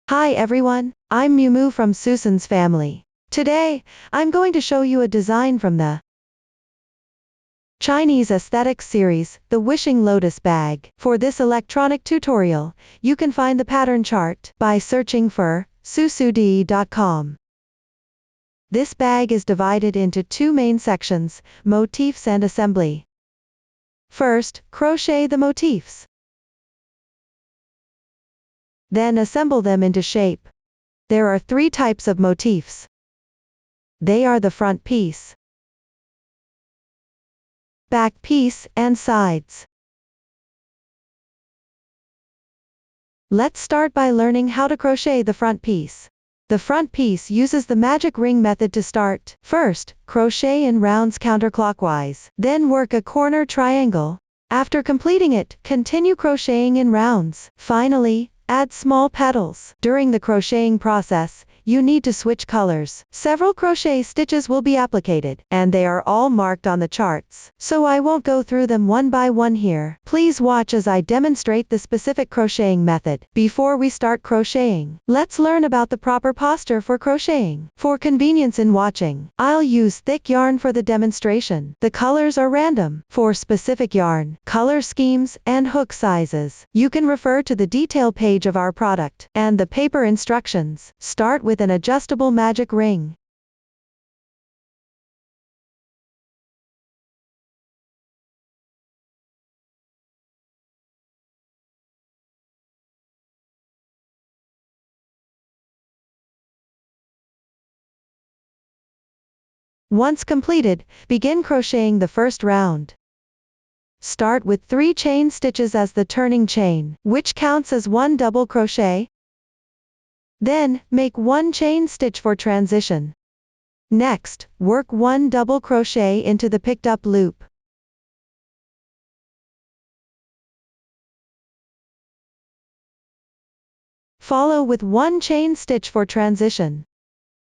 Hi everyone, I'm Mumu from Susan's family. Today, I'm going to show you a design from the Chinese aesthetics series, the Wishing Lotus bag. For this electronic tutorial, you can find the pattern chart by searching for susudi.com. This bag is divided into two main sections, motifs and assembly. First, crochet the motifs. Then assemble them into shape. There are three types of motifs. They are the front piece, back piece, and sides. Let's start by learning how to crochet the front piece. The front piece uses the magic ring method to start. First, crochet in rounds counterclockwise, then work a corner triangle. After completing it, continue crocheting in rounds. Finally, add small petals. During the crocheting process, you need to switch colors. Several crochet stitches will be applicated, and they are all marked on the charts, so I won't go through them one by one here. Please watch as I demonstrate the specific crocheting method. Before we start crocheting, let's learn about the proper posture for crocheting. For convenience in watching, I'll use thick yarn for the demonstration. The colors are random. For specific yarn, color schemes, and hook sizes, you can refer to the detail page of our product and the paper instructions. Start with an adjustable magic ring. Once completed, begin crocheting the first round. Start with 3 chain stitches as the turning chain, which counts as 1 double crochet. Then, make 1 chain stitch for transition. Next, work 1 double crochet into the picked up loop. Follow with 1 chain stitch for transition.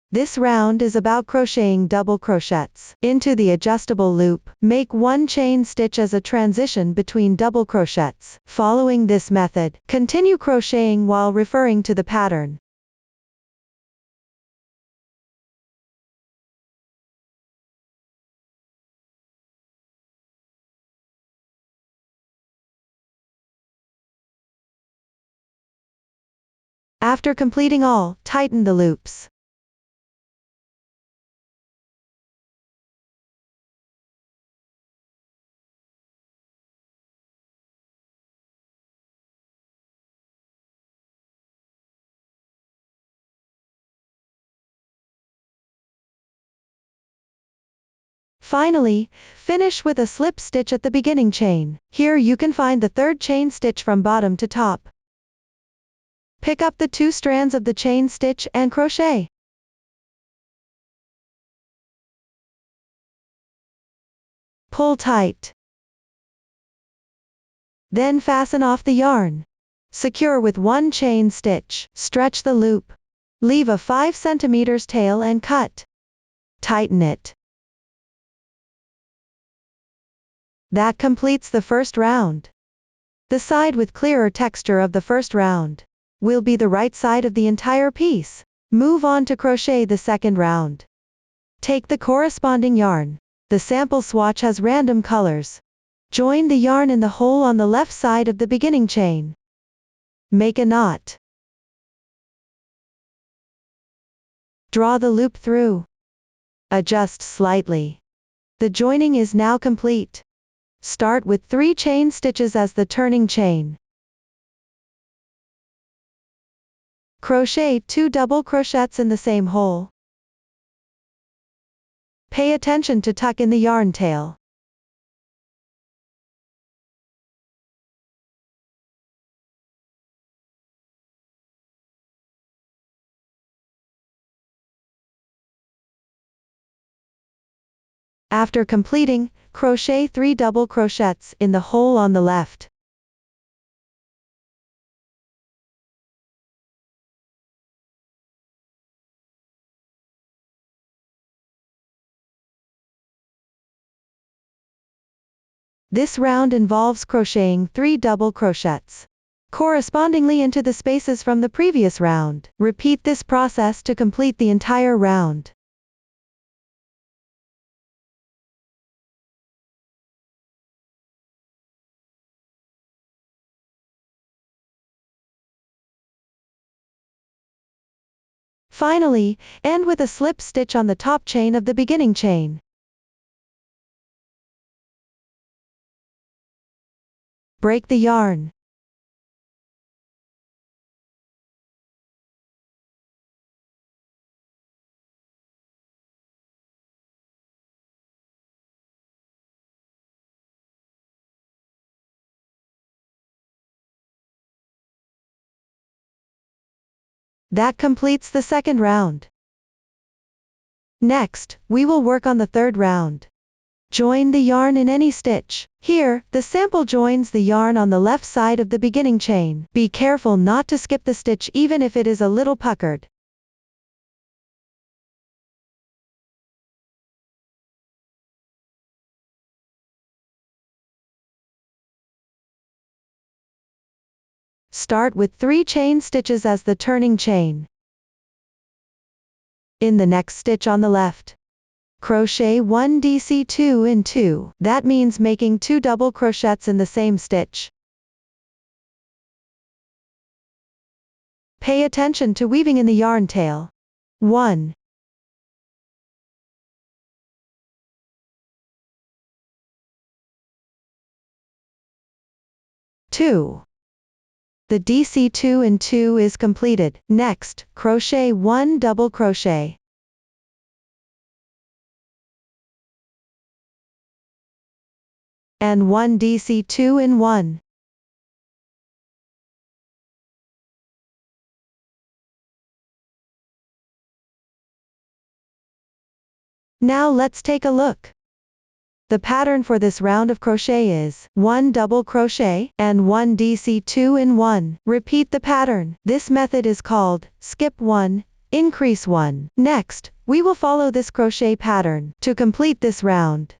This round is about crocheting double crochets into the adjustable loop. Make 1 chain stitch as a transition between double crochets. Following this method, continue crocheting while referring to the pattern. After completing all, tighten the loops. Finally, finish with a slip stitch at the beginning chain. Here you can find the 3rd chain stitch from bottom to top. Pick up the 2 strands of the chain stitch and crochet. Pull tight. Then fasten off the yarn. Secure with 1 chain stitch. Stretch the loop. Leave a 5 cm tail and cut. Tighten it. That completes the first round. The side with clearer texture of the first round will be the right side of the entire piece. Move on to crochet the second round. Take the corresponding yarn. The sample swatch has random colors. Join the yarn in the hole on the left side of the beginning chain. Make a knot. Draw the loop through. Adjust slightly. The joining is now complete. Start with 3 chain stitches as the turning chain. Crochet 2 double crochets in the same hole. Pay attention to tuck in the yarn tail. After completing, crochet 3 double crochets in the hole on the left. This round involves crocheting 3 double crochets. correspondingly into the spaces from the previous round. Repeat this process to complete the entire round. Finally, end with a slip stitch on the top chain of the beginning chain. Break the yarn. That completes the second round. Next, we will work on the third round. Join the yarn in any stitch. Here, the sample joins the yarn on the left side of the beginning chain. Be careful not to skip the stitch even if it is a little puckered. Start with 3 chain stitches as the turning chain. In the next stitch on the left, crochet 1 DC2 in 2. That means making 2 double crochets in the same stitch. Pay attention to weaving in the yarn tail. 1, 2. The DC2 in 2 is completed. Next, crochet 1 double crochet. And 1 DC2 in 1. Now let's take a look. The pattern for this round of crochet is 1 double crochet and 1 DC2 in 1. Repeat the pattern. This method is called skip 1, increase 1. Next, we will follow this crochet pattern to complete this round.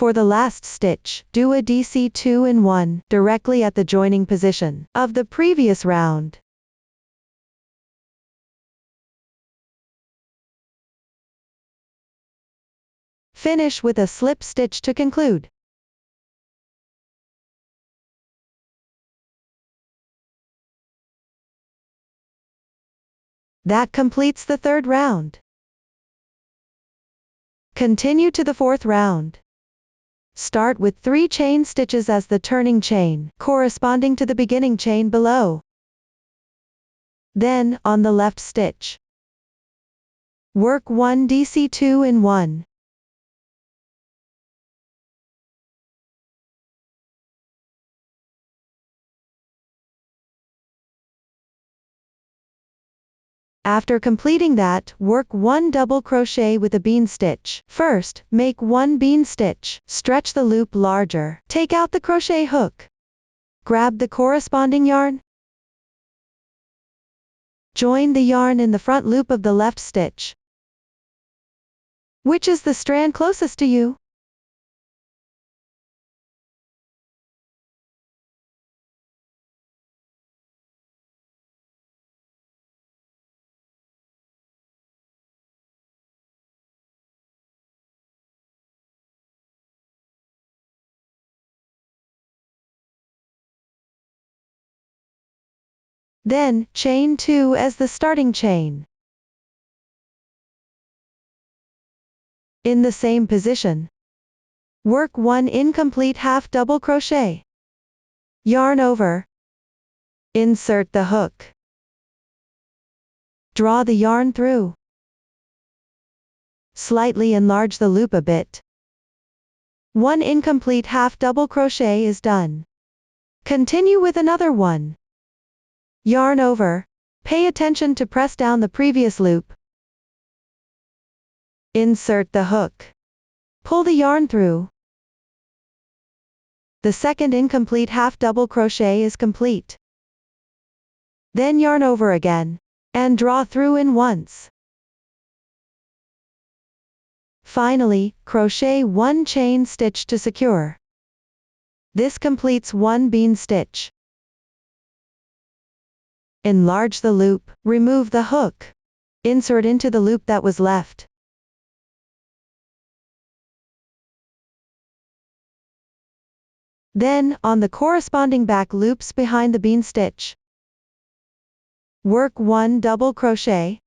For the last stitch, do a DC2 in 1 directly at the joining position of the previous round. Finish with a slip stitch to conclude. That completes the third round. Continue to the fourth round. Start with 3 chain stitches as the turning chain, corresponding to the beginning chain below. Then, on the left stitch, work 1 DC2 in 1. After completing that, work 1 double crochet with a bean stitch. First, make 1 bean stitch. Stretch the loop larger. Take out the crochet hook. Grab the corresponding yarn. Join the yarn in the front loop of the left stitch. Which is the strand closest to you? Then, chain 2 as the starting chain. In the same position, work 1 incomplete half double crochet. Yarn over. Insert the hook. Draw the yarn through. Slightly enlarge the loop a bit. 1 incomplete half double crochet is done. Continue with another one. Yarn over. Pay attention to press down the previous loop. Insert the hook. Pull the yarn through. The second incomplete half double crochet is complete. Then yarn over again, and draw through in once. Finally, crochet 1 chain stitch to secure. This completes 1 bean stitch. Enlarge the loop, remove the hook. Insert into the loop that was left. Then, on the corresponding back loops behind the bean stitch, work 1 double crochet.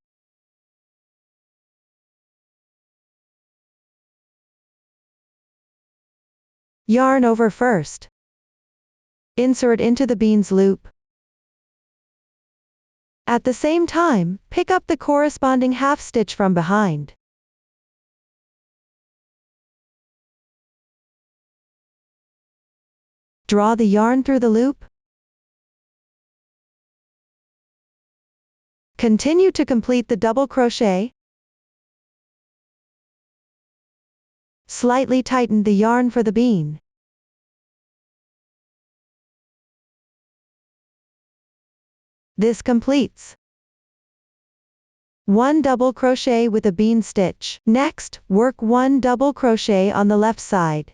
Yarn over first. Insert into the bean's loop. At the same time, pick up the corresponding half stitch from behind. Draw the yarn through the loop. Continue to complete the double crochet. Slightly tighten the yarn for the bean. This completes 1 double crochet with a bean stitch. Next, work 1 double crochet on the left side.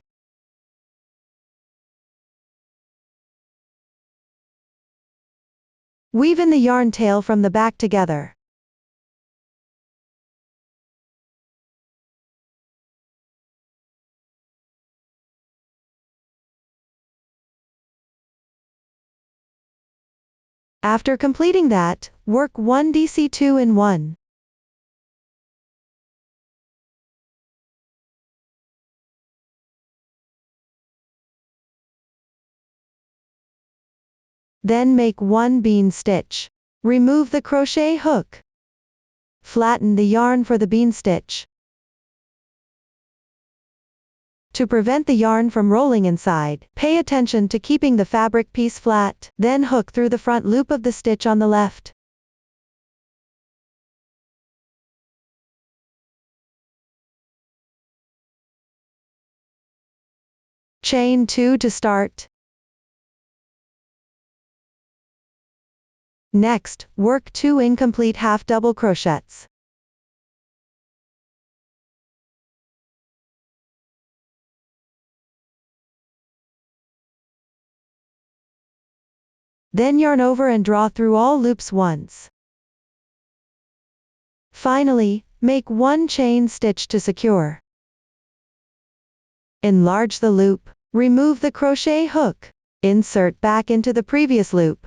Weave in the yarn tail from the back together. After completing that, work 1 DC2 in 1. Then make 1 bean stitch. Remove the crochet hook. Flatten the yarn for the bean stitch. To prevent the yarn from rolling inside, pay attention to keeping the fabric piece flat, then hook through the front loop of the stitch on the left. Chain 2 to start. Next, work 2 incomplete half double crochets. Then yarn over and draw through all loops once. Finally, make 1 chain stitch to secure. Enlarge the loop, remove the crochet hook, insert back into the previous loop.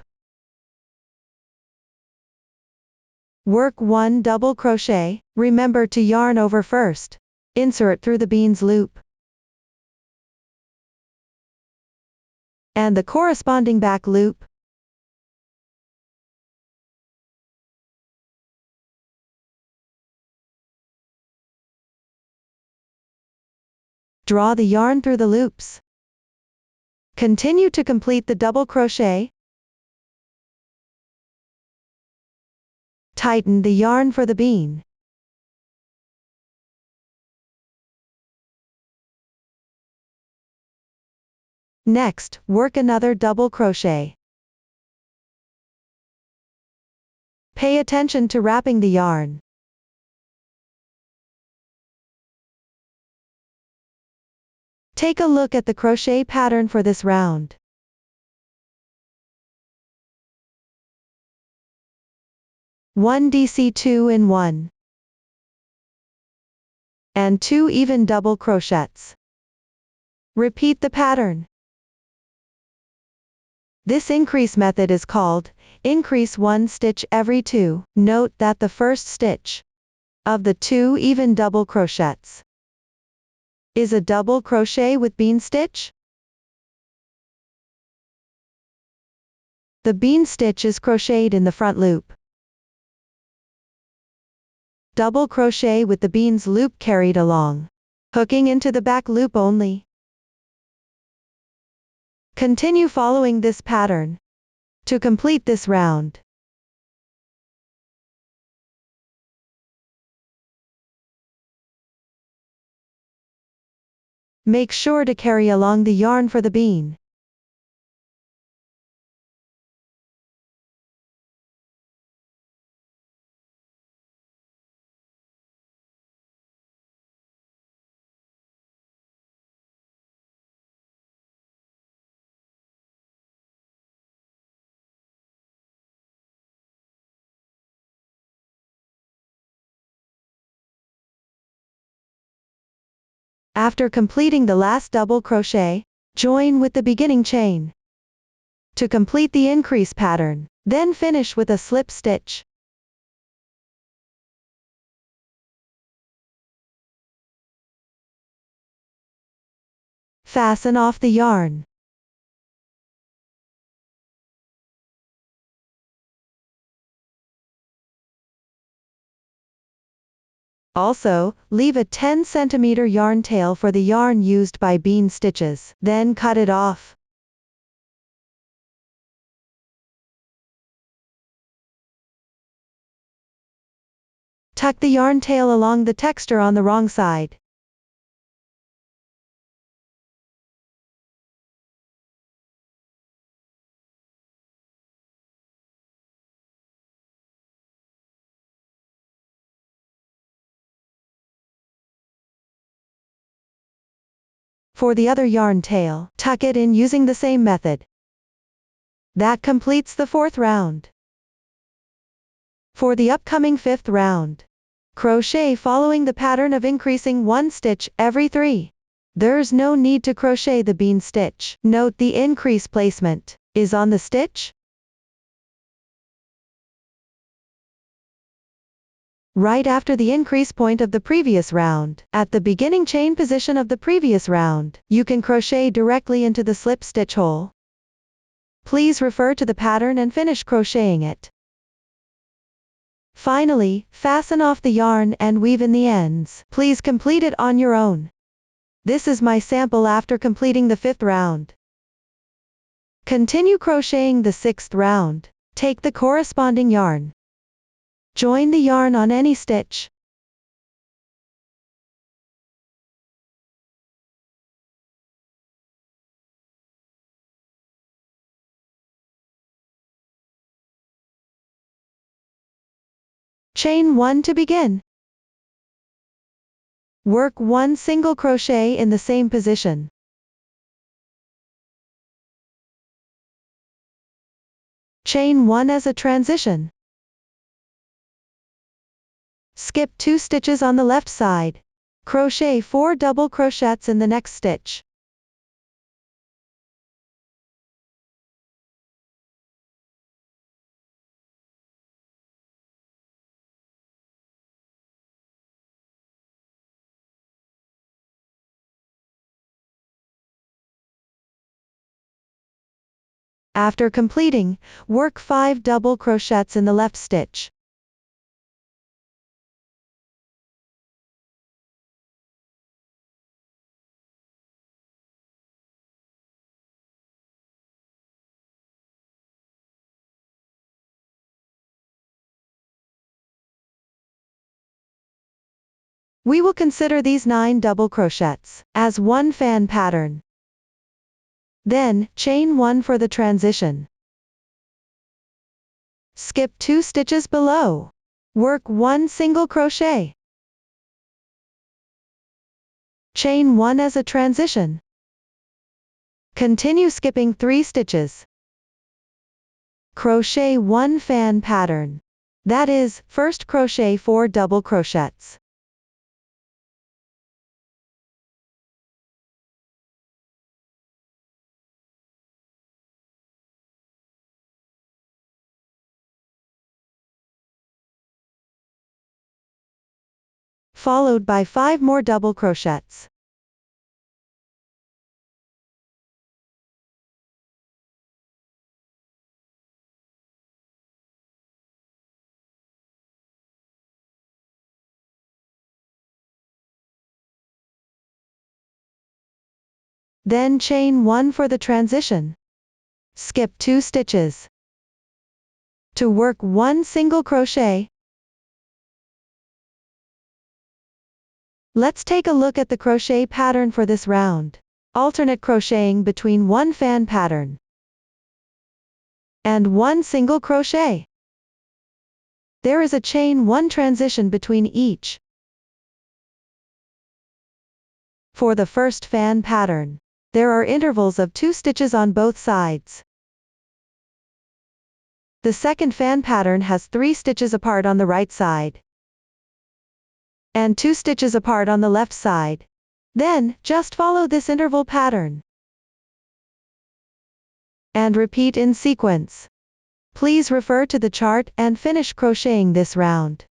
Work 1 double crochet, remember to yarn over first. Insert through the bean's loop. And the corresponding back loop. Draw the yarn through the loops. Continue to complete the double crochet. Tighten the yarn for the bean. Next, work another double crochet. Pay attention to wrapping the yarn. Take a look at the crochet pattern for this round. One DC2 in 1. And 2 even double crochets. Repeat the pattern. This increase method is called increase 1 stitch every 2. Note that the first stitch of the 2 even double crochets is a double crochet with bean stitch. The bean stitch is crocheted in the front loop. Double crochet with the bean's loop carried along, hooking into the back loop only. Continue following this pattern to complete this round. Make sure to carry along the yarn for the bean. After completing the last double crochet, join with the beginning chain to complete the increase pattern, then finish with a slip stitch. Fasten off the yarn. Also, leave a 10 cm yarn tail for the yarn used by bean stitches, then cut it off. Tuck the yarn tail along the texture on the wrong side. For the other yarn tail, tuck it in using the same method. That completes the 4th round. For the upcoming 5th round, crochet following the pattern of increasing 1 stitch every 3. There's no need to crochet the bean stitch. Note the increase placement is on the stitch right after the increase point of the previous round. At the beginning chain position of the previous round, you can crochet directly into the slip stitch hole. Please refer to the pattern and finish crocheting it. Finally, fasten off the yarn and weave in the ends. Please complete it on your own. This is my sample after completing the 5th round. Continue crocheting the 6th round. Take the corresponding yarn. Join the yarn on any stitch. Chain 1 to begin. Work 1 single crochet in the same position. Chain 1 as a transition. Skip 2 stitches on the left side. Crochet 4 double crochets in the next stitch. After completing, work 5 double crochets in the left stitch. We will consider these 9 double crochets as one fan pattern. Then, chain 1 for the transition. Skip 2 stitches below. Work 1 single crochet. Chain 1 as a transition. Continue skipping 3 stitches. Crochet 1 fan pattern. That is, first crochet 4 double crochets. Followed by 5 more double crochets. Then chain 1 for the transition. Skip 2 stitches. To work 1 single crochet. Let's take a look at the crochet pattern for this round. Alternate crocheting between 1 fan pattern and 1 single crochet. There is a chain 1 transition between each. For the first fan pattern, there are intervals of 2 stitches on both sides. The second fan pattern has 3 stitches apart on the right side and 2 stitches apart on the left side. Then, just follow this interval pattern. And repeat in sequence. Please refer to the chart and finish crocheting this round.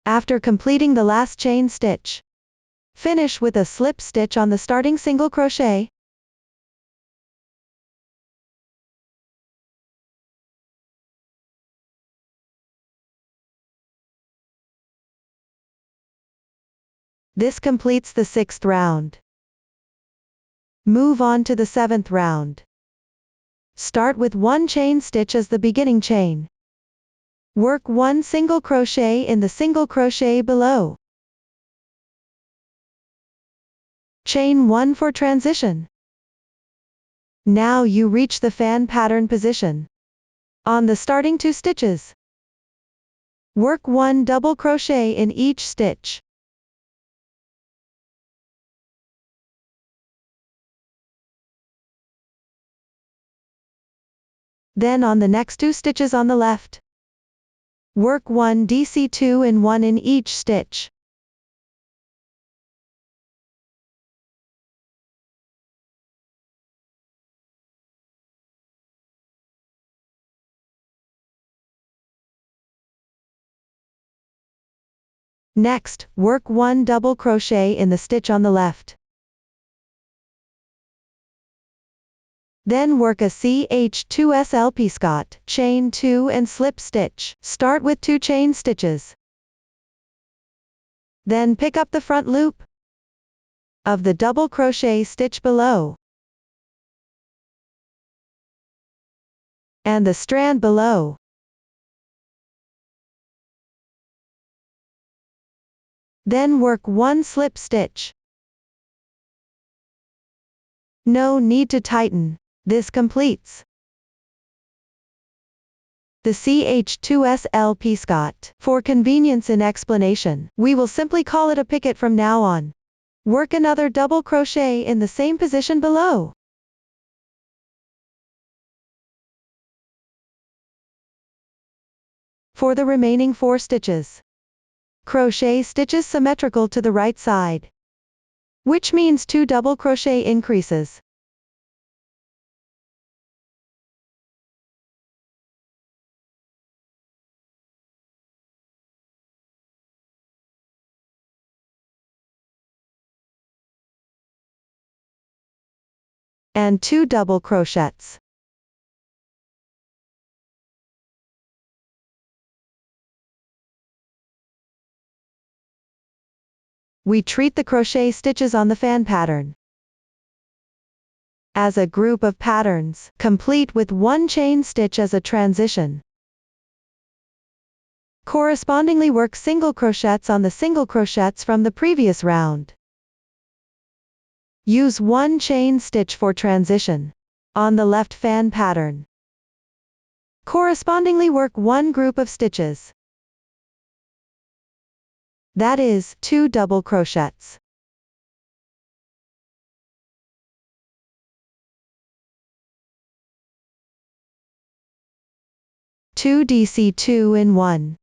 After completing the last chain stitch, finish with a slip stitch on the starting single crochet. This completes the 6th round. Move on to the 7th round. Start with 1 chain stitch as the beginning chain. Work 1 single crochet in the single crochet below. Chain 1 for transition. Now you reach the fan pattern position. On the starting 2 stitches, work 1 double crochet in each stitch. Then on the next 2 stitches on the left, work 1 DC2 and 1 in each stitch. Next, work 1 double crochet in the stitch on the left. Then work a CH2S LP Scott, chain 2 and slip stitch. Start with 2 chain stitches. Then pick up the front loop of the double crochet stitch below and the strand below. Then work 1 slip stitch. No need to tighten. This completes the CH2S LP Scott. For convenience in explanation, we will simply call it a picket from now on. Work another double crochet in the same position below. For the remaining 4 stitches, crochet stitches symmetrical to the right side, which means 2 double crochet increases. And 2 double crochets. We treat the crochet stitches on the fan pattern as a group of patterns, complete with 1 chain stitch as a transition. Correspondingly work single crochets on the single crochets from the previous round. Use 1 chain stitch for transition on the left fan pattern. Correspondingly work 1 group of stitches. That is, 2 double crochets. Two DC2 in 1.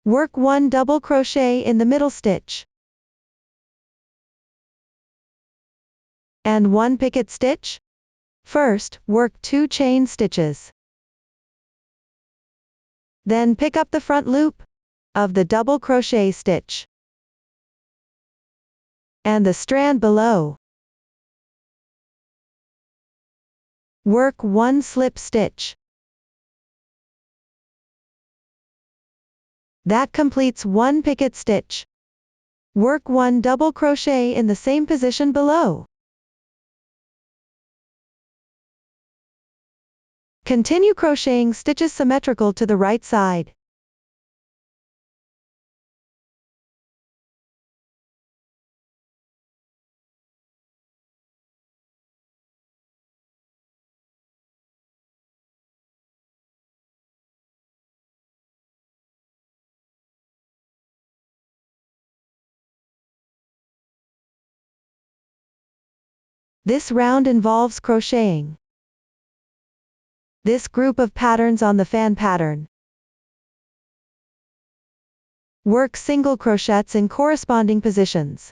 Work 1 double crochet in the middle stitch. And 1 picket stitch. First, work 2 chain stitches. Then pick up the front loop of the double crochet stitch and the strand below. Work 1 slip stitch. That completes 1 picket stitch. Work 1 double crochet in the same position below. Continue crocheting stitches symmetrical to the right side. This round involves crocheting this group of patterns on the fan pattern. Work single crochets in corresponding positions.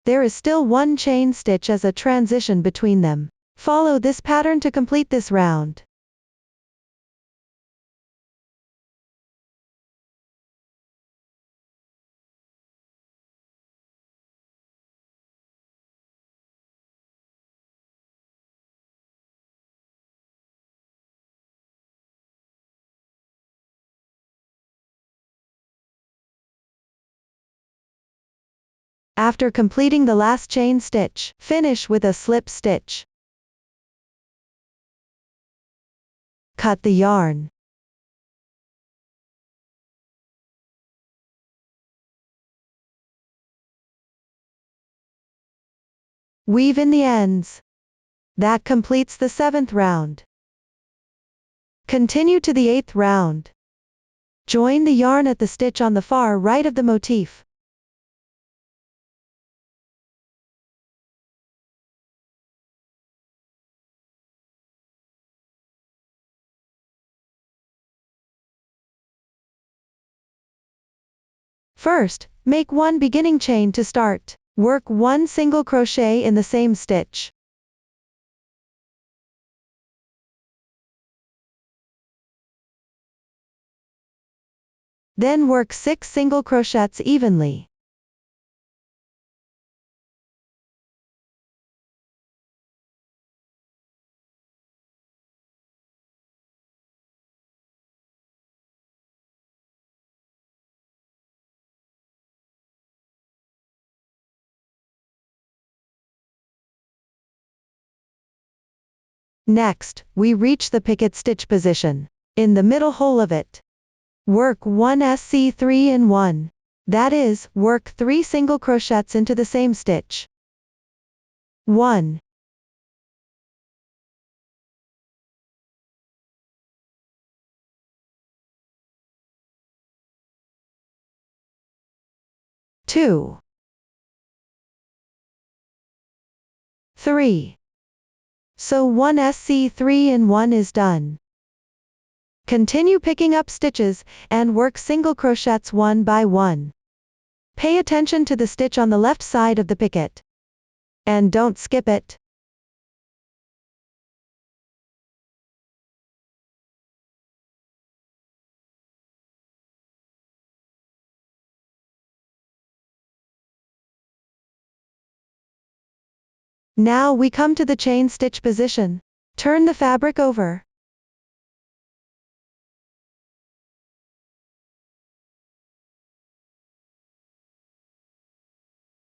There is still one chain stitch as a transition between them. Follow this pattern to complete this round. After completing the last chain stitch, finish with a slip stitch. Cut the yarn. Weave in the ends. That completes the 7th round. Continue to the 8th round. Join the yarn at the stitch on the far right of the motif. First, make one beginning chain to start. Work one single crochet in the same stitch. Then work 6 single crochets evenly. Next, we reach the picket stitch position. In the middle hole of it, work 1 SC3 in 1. That is, work 3 single crochets into the same stitch. 1, 2, 3. So 1 SC3 in 1 is done. Continue picking up stitches, and work single crochets one by one. Pay attention to the stitch on the left side of the picket. And don't skip it. Now we come to the chain stitch position. Turn the fabric over.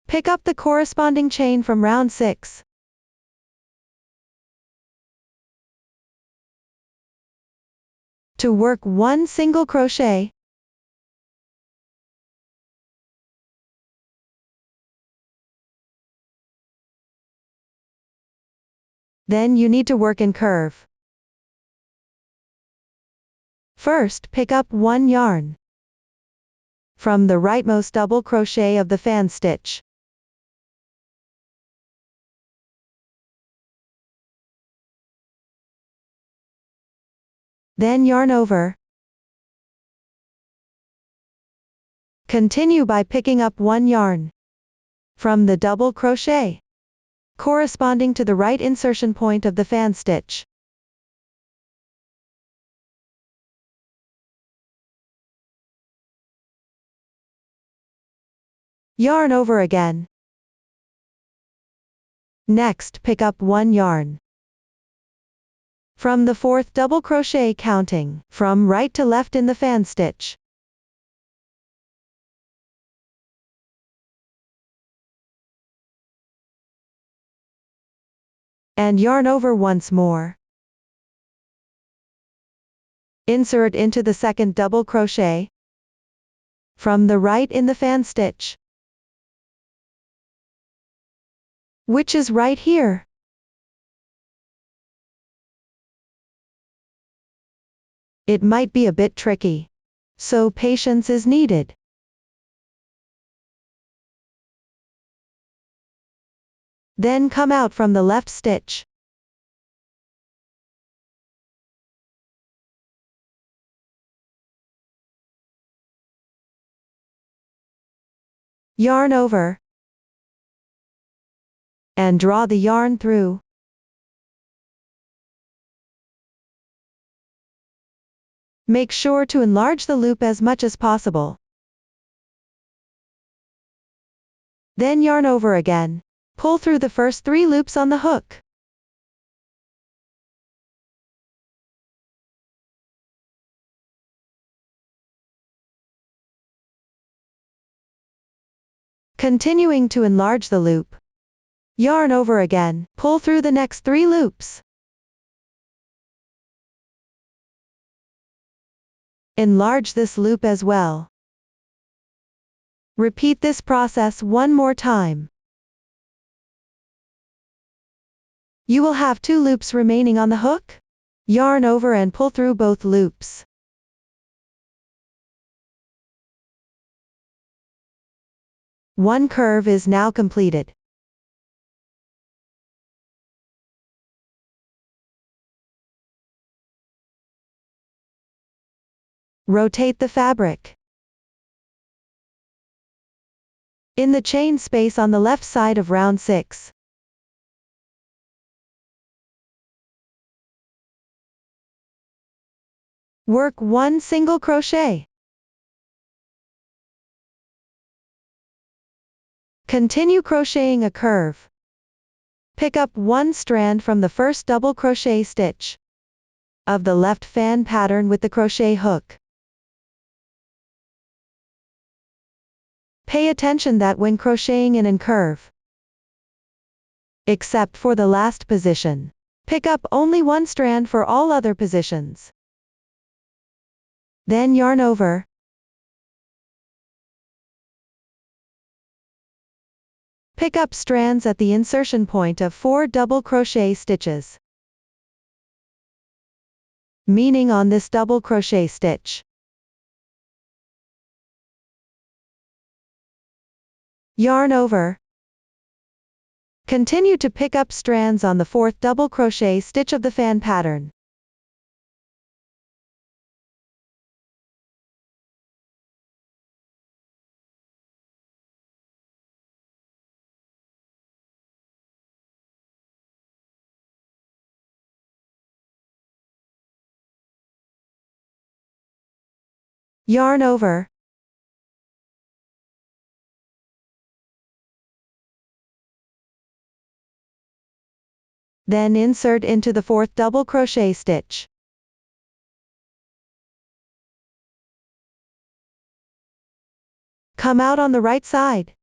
Pick up the corresponding chain from round 6. To work one single crochet. Then you need to work in curve. First, pick up one yarn from the rightmost double crochet of the fan stitch. Then yarn over. Continue by picking up one yarn from the double crochet corresponding to the right insertion point of the fan stitch. Yarn over again. Next, pick up one yarn from the 4th double crochet counting from right to left in the fan stitch. And yarn over once more. Insert into the 2nd double crochet from the right in the fan stitch, which is right here. It might be a bit tricky, so patience is needed. Then come out from the left stitch. Yarn over. And draw the yarn through. Make sure to enlarge the loop as much as possible. Then yarn over again. Pull through the first 3 loops on the hook. Continuing to enlarge the loop. Yarn over again, pull through the next 3 loops. Enlarge this loop as well. Repeat this process one more time. You will have 2 loops remaining on the hook. Yarn over and pull through both loops. One curve is now completed. Rotate the fabric. In the chain space on the left side of round 6. Work 1 single crochet. Continue crocheting a curve. Pick up 1 strand from the first double crochet stitch of the left fan pattern with the crochet hook. Pay attention that when crocheting in a curve, except for the last position, pick up only 1 strand for all other positions. Then yarn over. Pick up strands at the insertion point of 4 double crochet stitches, meaning on this double crochet stitch. Yarn over. Continue to pick up strands on the 4th double crochet stitch of the fan pattern. Yarn over. Then insert into the 4th double crochet stitch. Come out on the right side.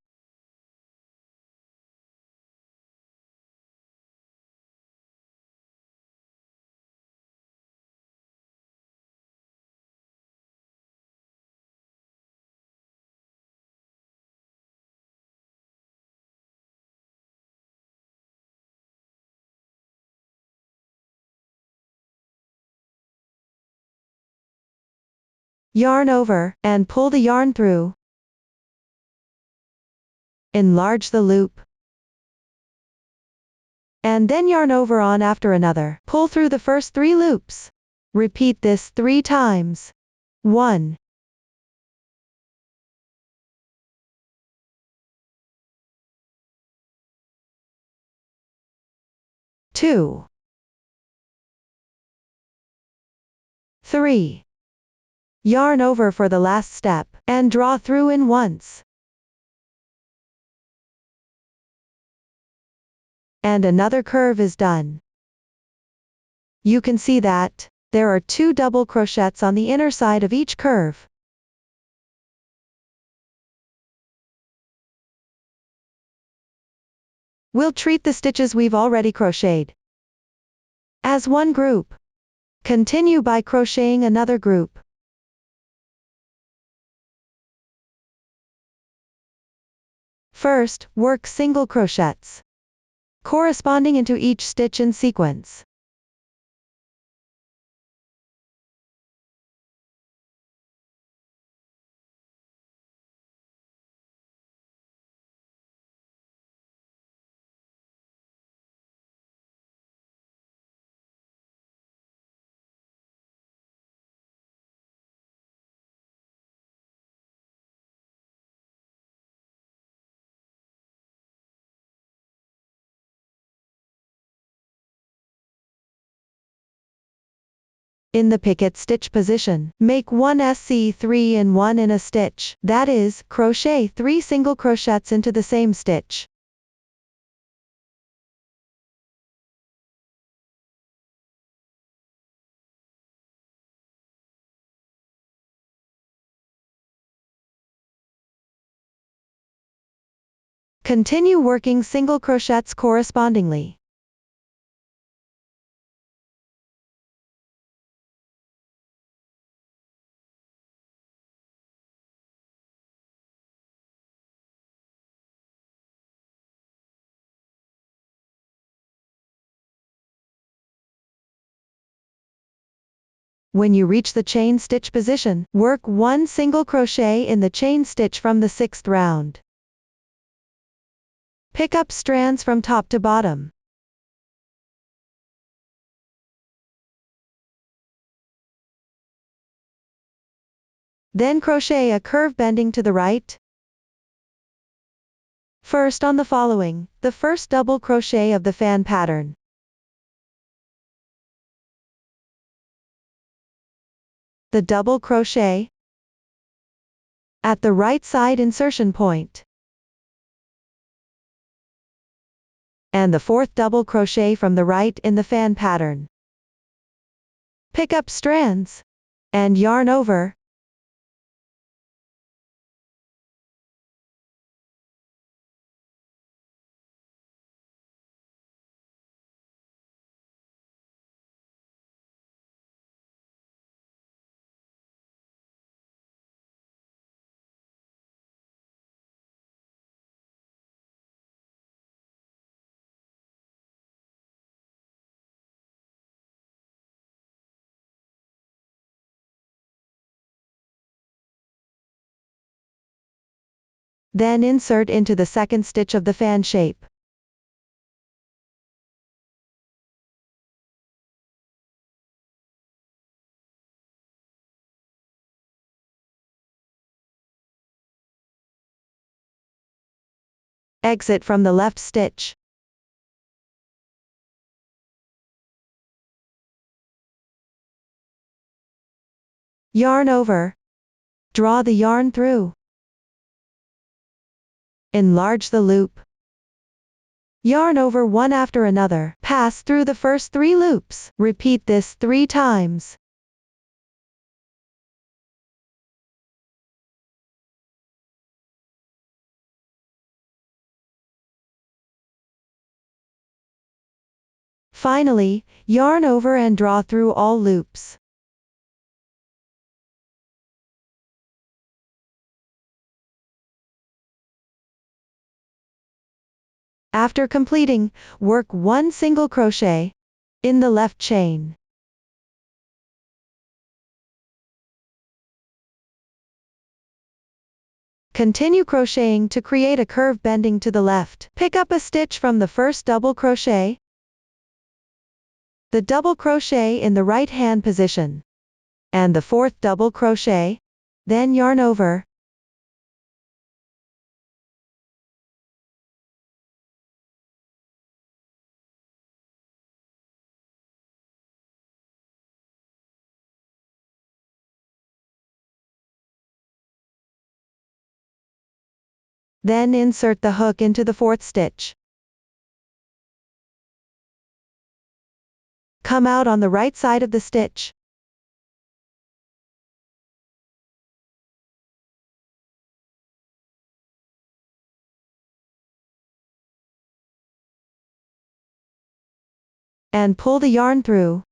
Yarn over, and pull the yarn through. Enlarge the loop. And then yarn over on after another. Pull through the first 3 loops. Repeat this 3 times. 1, 2, 3. Yarn over for the last step, and draw through in once. And another curve is done. You can see that there are 2 double crochets on the inner side of each curve. We'll treat the stitches we've already crocheted as one group. Continue by crocheting another group. First, work single crochets corresponding into each stitch in sequence. In the picket stitch position, make 1 SC3 in 1 in a stitch, that is, crochet 3 single crochets into the same stitch. Continue working single crochets correspondingly. When you reach the chain stitch position, work 1 single crochet in the chain stitch from the 6th round. Pick up strands from top to bottom. Then crochet a curve bending to the right. First on the following, the first double crochet of the fan pattern. The double crochet at the right side insertion point. And the 4th double crochet from the right in the fan pattern. Pick up strands and yarn over. Then insert into the 2nd stitch of the fan shape. Exit from the left stitch. Yarn over. Draw the yarn through. Enlarge the loop. Yarn over one after another. Pass through the first 3 loops. Repeat this 3 times. Finally, yarn over and draw through all loops. After completing, work 1 single crochet in the left chain. Continue crocheting to create a curve bending to the left. Pick up a stitch from the first double crochet, the double crochet in the right hand position, and the 4th double crochet, then yarn over. Then insert the hook into the 4th stitch. Come out on the right side of the stitch. And pull the yarn through.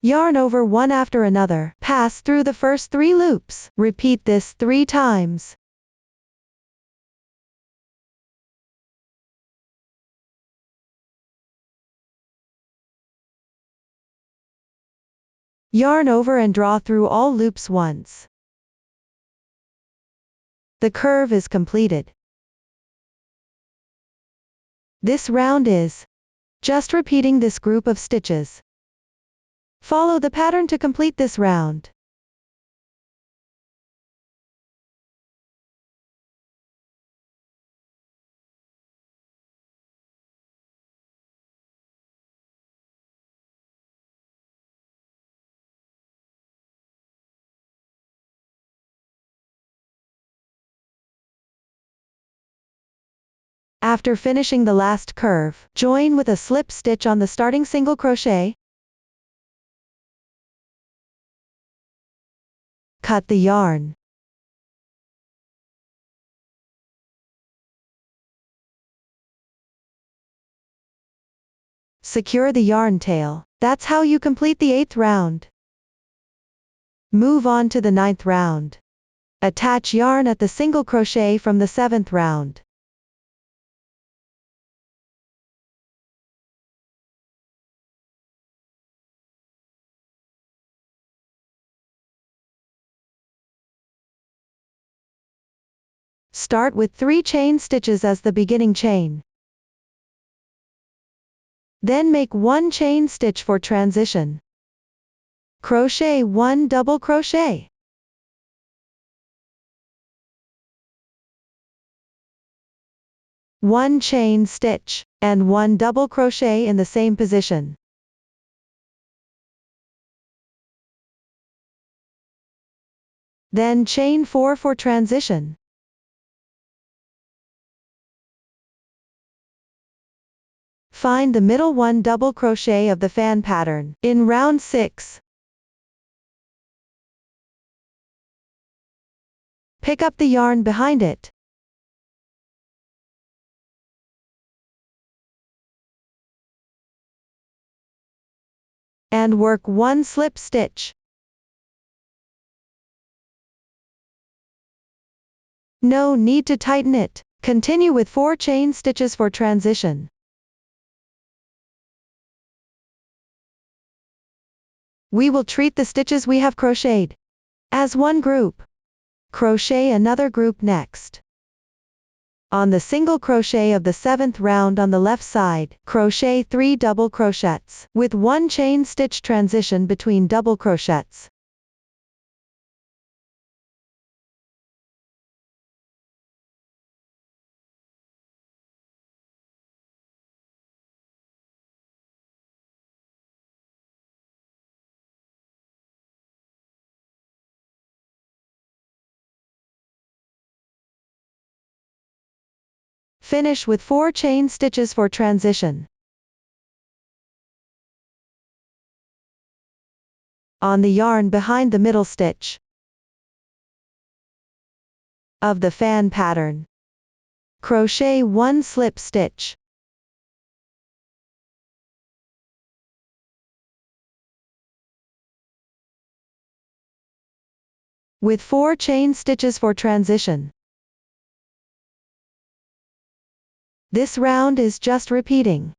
Yarn over one after another. Pass through the first 3 loops. Repeat this 3 times. Yarn over and draw through all loops once. The curve is completed. This round is just repeating this group of stitches. Follow the pattern to complete this round. After finishing the last curve, join with a slip stitch on the starting single crochet. Cut the yarn. Secure the yarn tail. That's how you complete the 8th round. Move on to the 9th round. Attach yarn at the single crochet from the 7th round. Start with 3 chain stitches as the beginning chain. Then make 1 chain stitch for transition. Crochet 1 double crochet. One chain stitch, and 1 double crochet in the same position. Then chain 4 for transition. Find the middle 1 double crochet of the fan pattern in round 6. Pick up the yarn behind it. And work 1 slip stitch. No need to tighten it. Continue with 4 chain stitches for transition. We will treat the stitches we have crocheted as one group. Crochet another group next. On the single crochet of the 7th round on the left side, crochet 3 double crochets, with 1 chain stitch transition between double crochets. Finish with 4 chain stitches for transition. On the yarn behind the middle stitch of the fan pattern, crochet 1 slip stitch. With 4 chain stitches for transition. This round is just repeating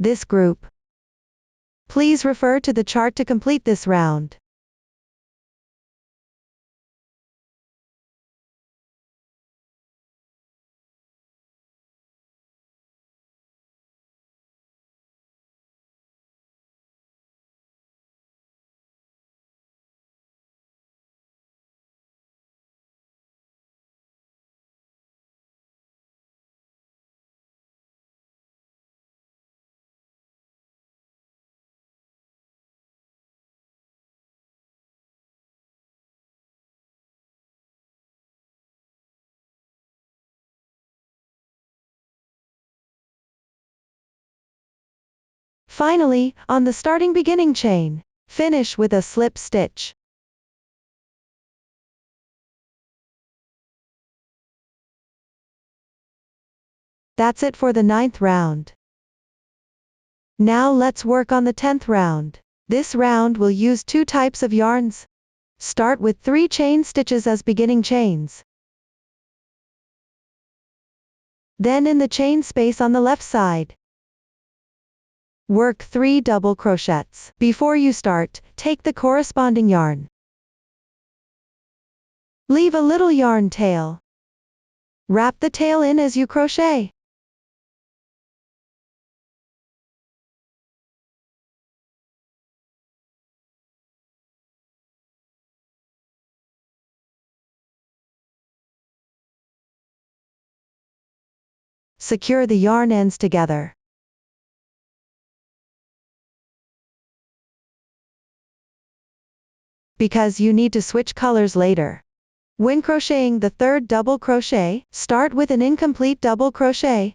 this group. Please refer to the chart to complete this round. Finally, on the starting beginning chain, finish with a slip stitch. That's it for the 9th round. Now let's work on the 10th round. This round will use 2 types of yarns. Start with 3 chain stitches as beginning chains. Then in the chain space on the left side, work 3 double crochets. Before you start, take the corresponding yarn. Leave a little yarn tail. Wrap the tail in as you crochet. Secure the yarn ends together. Because you need to switch colors later. When crocheting the 3rd double crochet, start with an incomplete double crochet.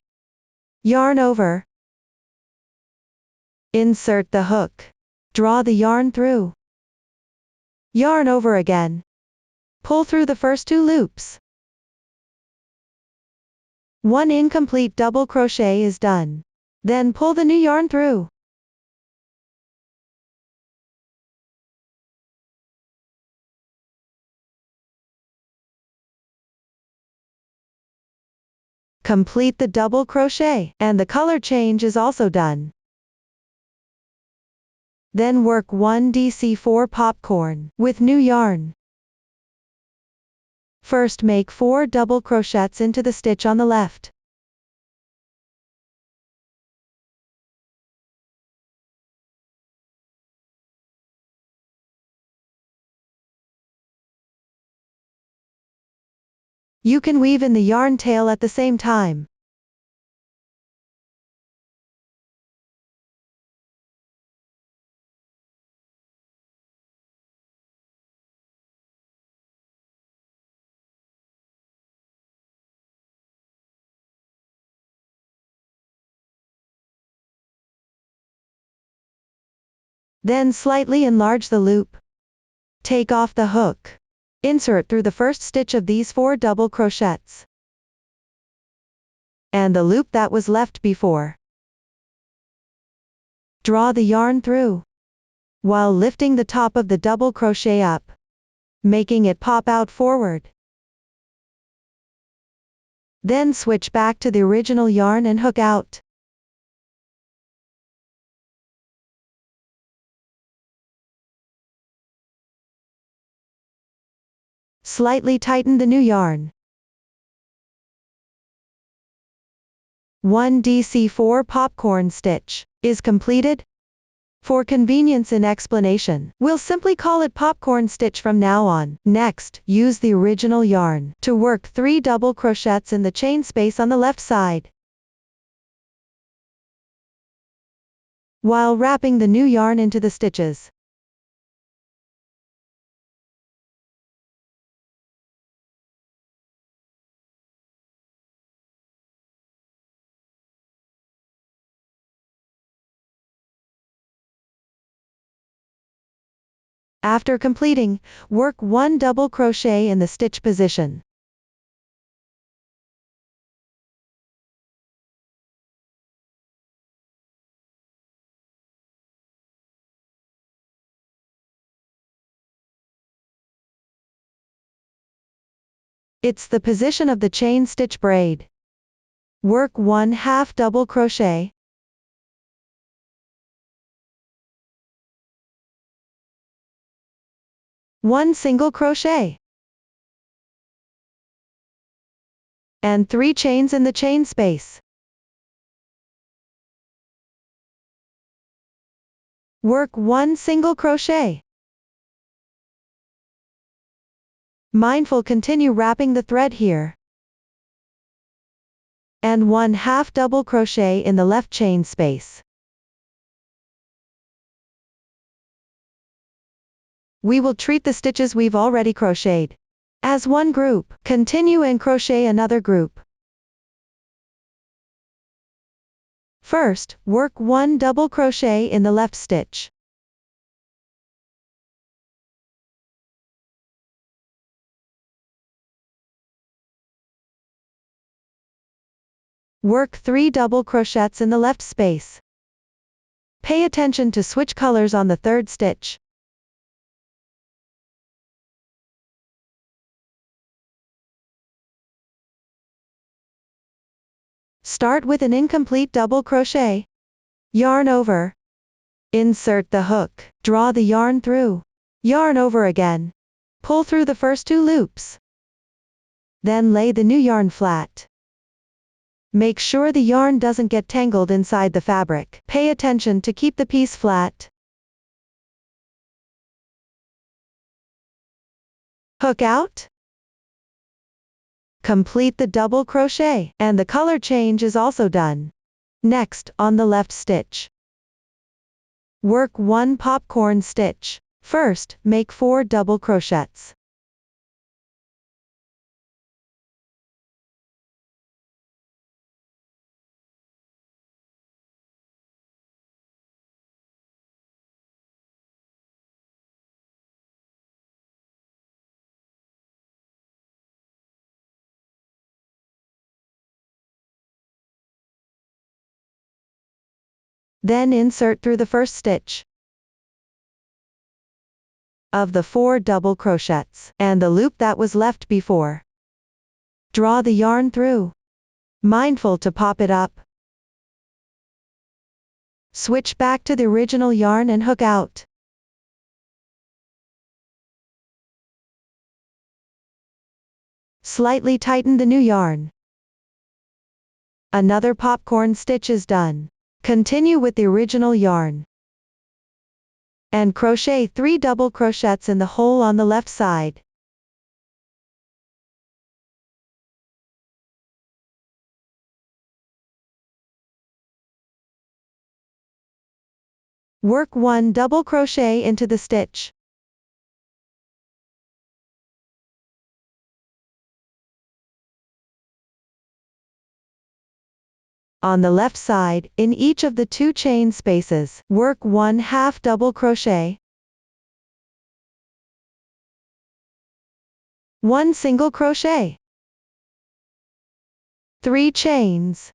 Yarn over. Insert the hook. Draw the yarn through. Yarn over again. Pull through the first 2 loops. 1 incomplete double crochet is done. Then pull the new yarn through. Complete the double crochet, and the color change is also done. Then work 1 DC4 popcorn with new yarn. First make 4 double crochets into the stitch on the left. You can weave in the yarn tail at the same time. Then slightly enlarge the loop. Take off the hook. Insert through the first stitch of these 4 double crochets. And the loop that was left before. Draw the yarn through. While lifting the top of the double crochet up. Making it pop out forward. Then switch back to the original yarn and hook out. Slightly tighten the new yarn. 1 DC4 popcorn stitch is completed. For convenience in explanation, we'll simply call it popcorn stitch from now on. Next, use the original yarn to work 3 double crochets in the chain space on the left side, while wrapping the new yarn into the stitches. After completing, work 1 double crochet in the stitch position. It's the position of the chain stitch braid. Work 1/2 double crochet. One single crochet. And 3 chains in the chain space. Work 1 single crochet. Mindful, continue wrapping the thread here. And 1/2 double crochet in the left chain space. We will treat the stitches we've already crocheted as one group. Continue and crochet another group. First, work 1 double crochet in the left stitch. Work 3 double crochets in the left space. Pay attention to switch colors on the third stitch. Start with an incomplete double crochet. Yarn over. Insert the hook. Draw the yarn through. Yarn over again. Pull through the first 2 loops. Then lay the new yarn flat. Make sure the yarn doesn't get tangled inside the fabric. Pay attention to keep the piece flat. Hook out. Complete the double crochet, and the color change is also done. Next, on the left stitch, work 1 popcorn stitch. First, make 4 double crochets. Then insert through the first stitch of the 4 double crochets, and the loop that was left before. Draw the yarn through, mindful to pop it up. Switch back to the original yarn and hook out. Slightly tighten the new yarn. Another popcorn stitch is done. Continue with the original yarn. And crochet 3 double crochets in the hole on the left side. Work 1 double crochet into the stitch. On the left side, in each of the 2 chain spaces, work 1/2 double crochet, 1 single crochet, 3 chains,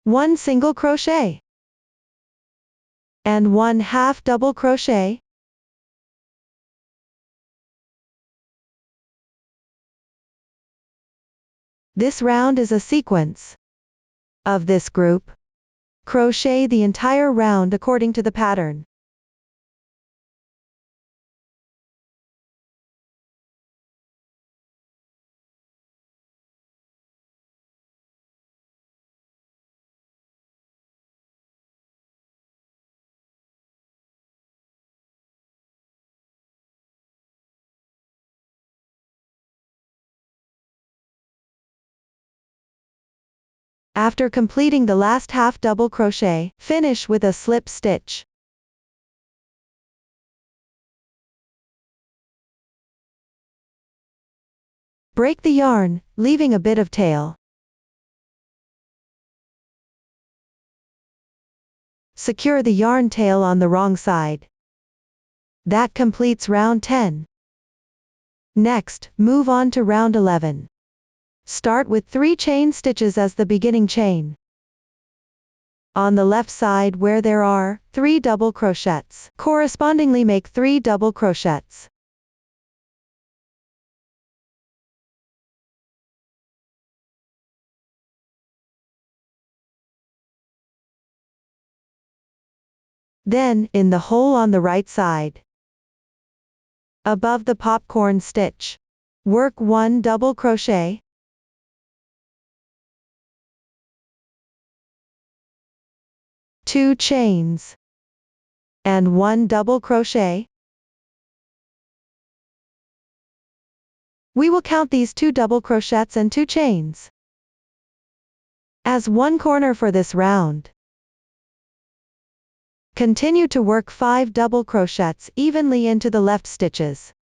1 single crochet, and 1/2 double crochet. This round is a sequence of this group. Crochet the entire round according to the pattern. After completing the last half double crochet, finish with a slip stitch. Break the yarn, leaving a bit of tail. Secure the yarn tail on the wrong side. That completes round 10. Next, move on to round 11. Start with 3 chain stitches as the beginning chain. On the left side where there are 3 double crochets, correspondingly make 3 double crochets. Then, in the hole on the right side, above the popcorn stitch, work 1 double crochet, 2 chains, and 1 double crochet. We will count these 2 double crochets and 2 chains as 1 corner for this round. Continue to work 5 double crochets evenly into the left stitches.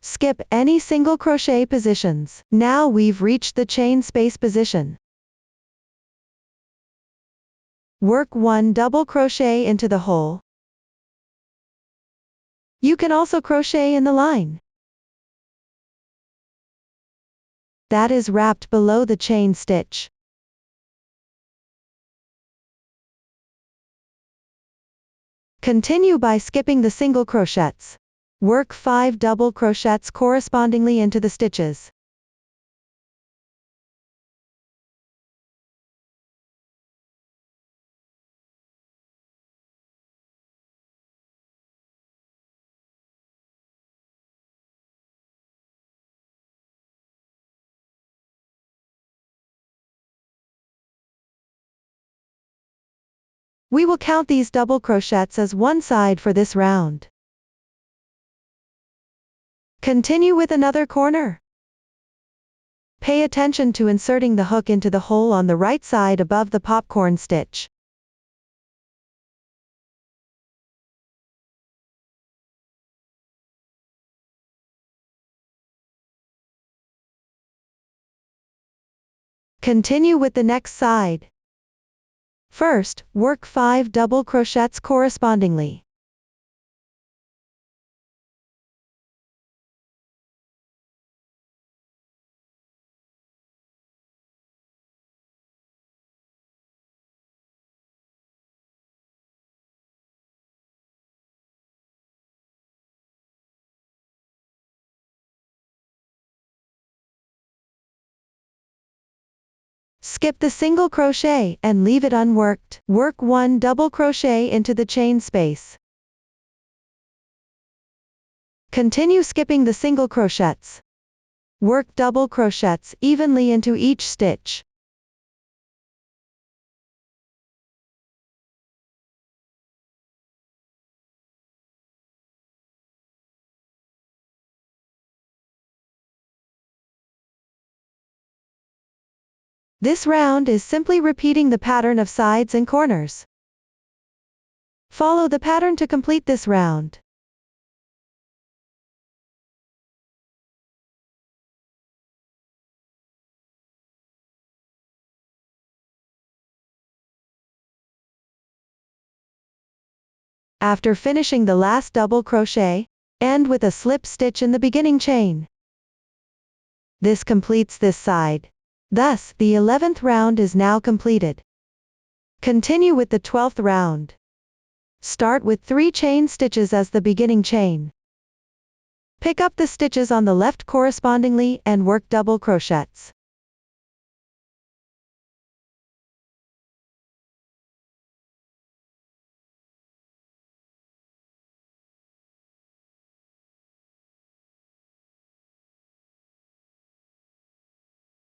Skip any single crochet positions. Now we've reached the chain space position. Work 1 double crochet into the hole. You can also crochet in the line that is wrapped below the chain stitch. Continue by skipping the single crochets. Work 5 double crochets correspondingly into the stitches. We will count these double crochets as one side for this round. Continue with another corner. Pay attention to inserting the hook into the hole on the right side above the popcorn stitch. Continue with the next side. First, work 5 double crochets correspondingly. Skip the single crochet and leave it unworked. Work 1 double crochet into the chain space. Continue skipping the single crochets. Work double crochets evenly into each stitch. This round is simply repeating the pattern of sides and corners. Follow the pattern to complete this round. After finishing the last double crochet, end with a slip stitch in the beginning chain. This completes this side. Thus, the 11th round is now completed. Continue with the 12th round. Start with 3 chain stitches as the beginning chain. Pick up the stitches on the left correspondingly and work double crochets.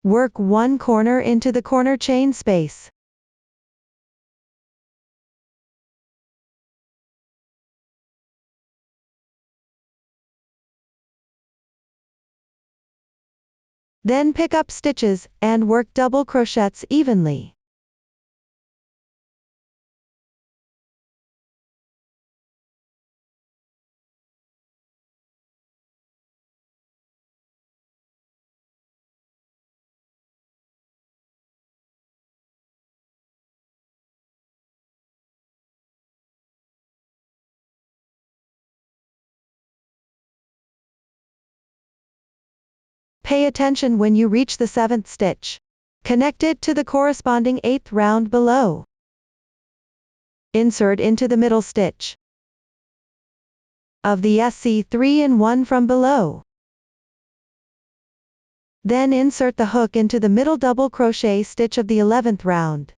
Work 1 corner into the corner chain space. Then pick up stitches and work double crochets evenly. Pay attention when you reach the 7th stitch. Connect it to the corresponding 8th round below. Insert into the middle stitch of the EN001 from below. Then insert the hook into the middle double crochet stitch of the 11th round.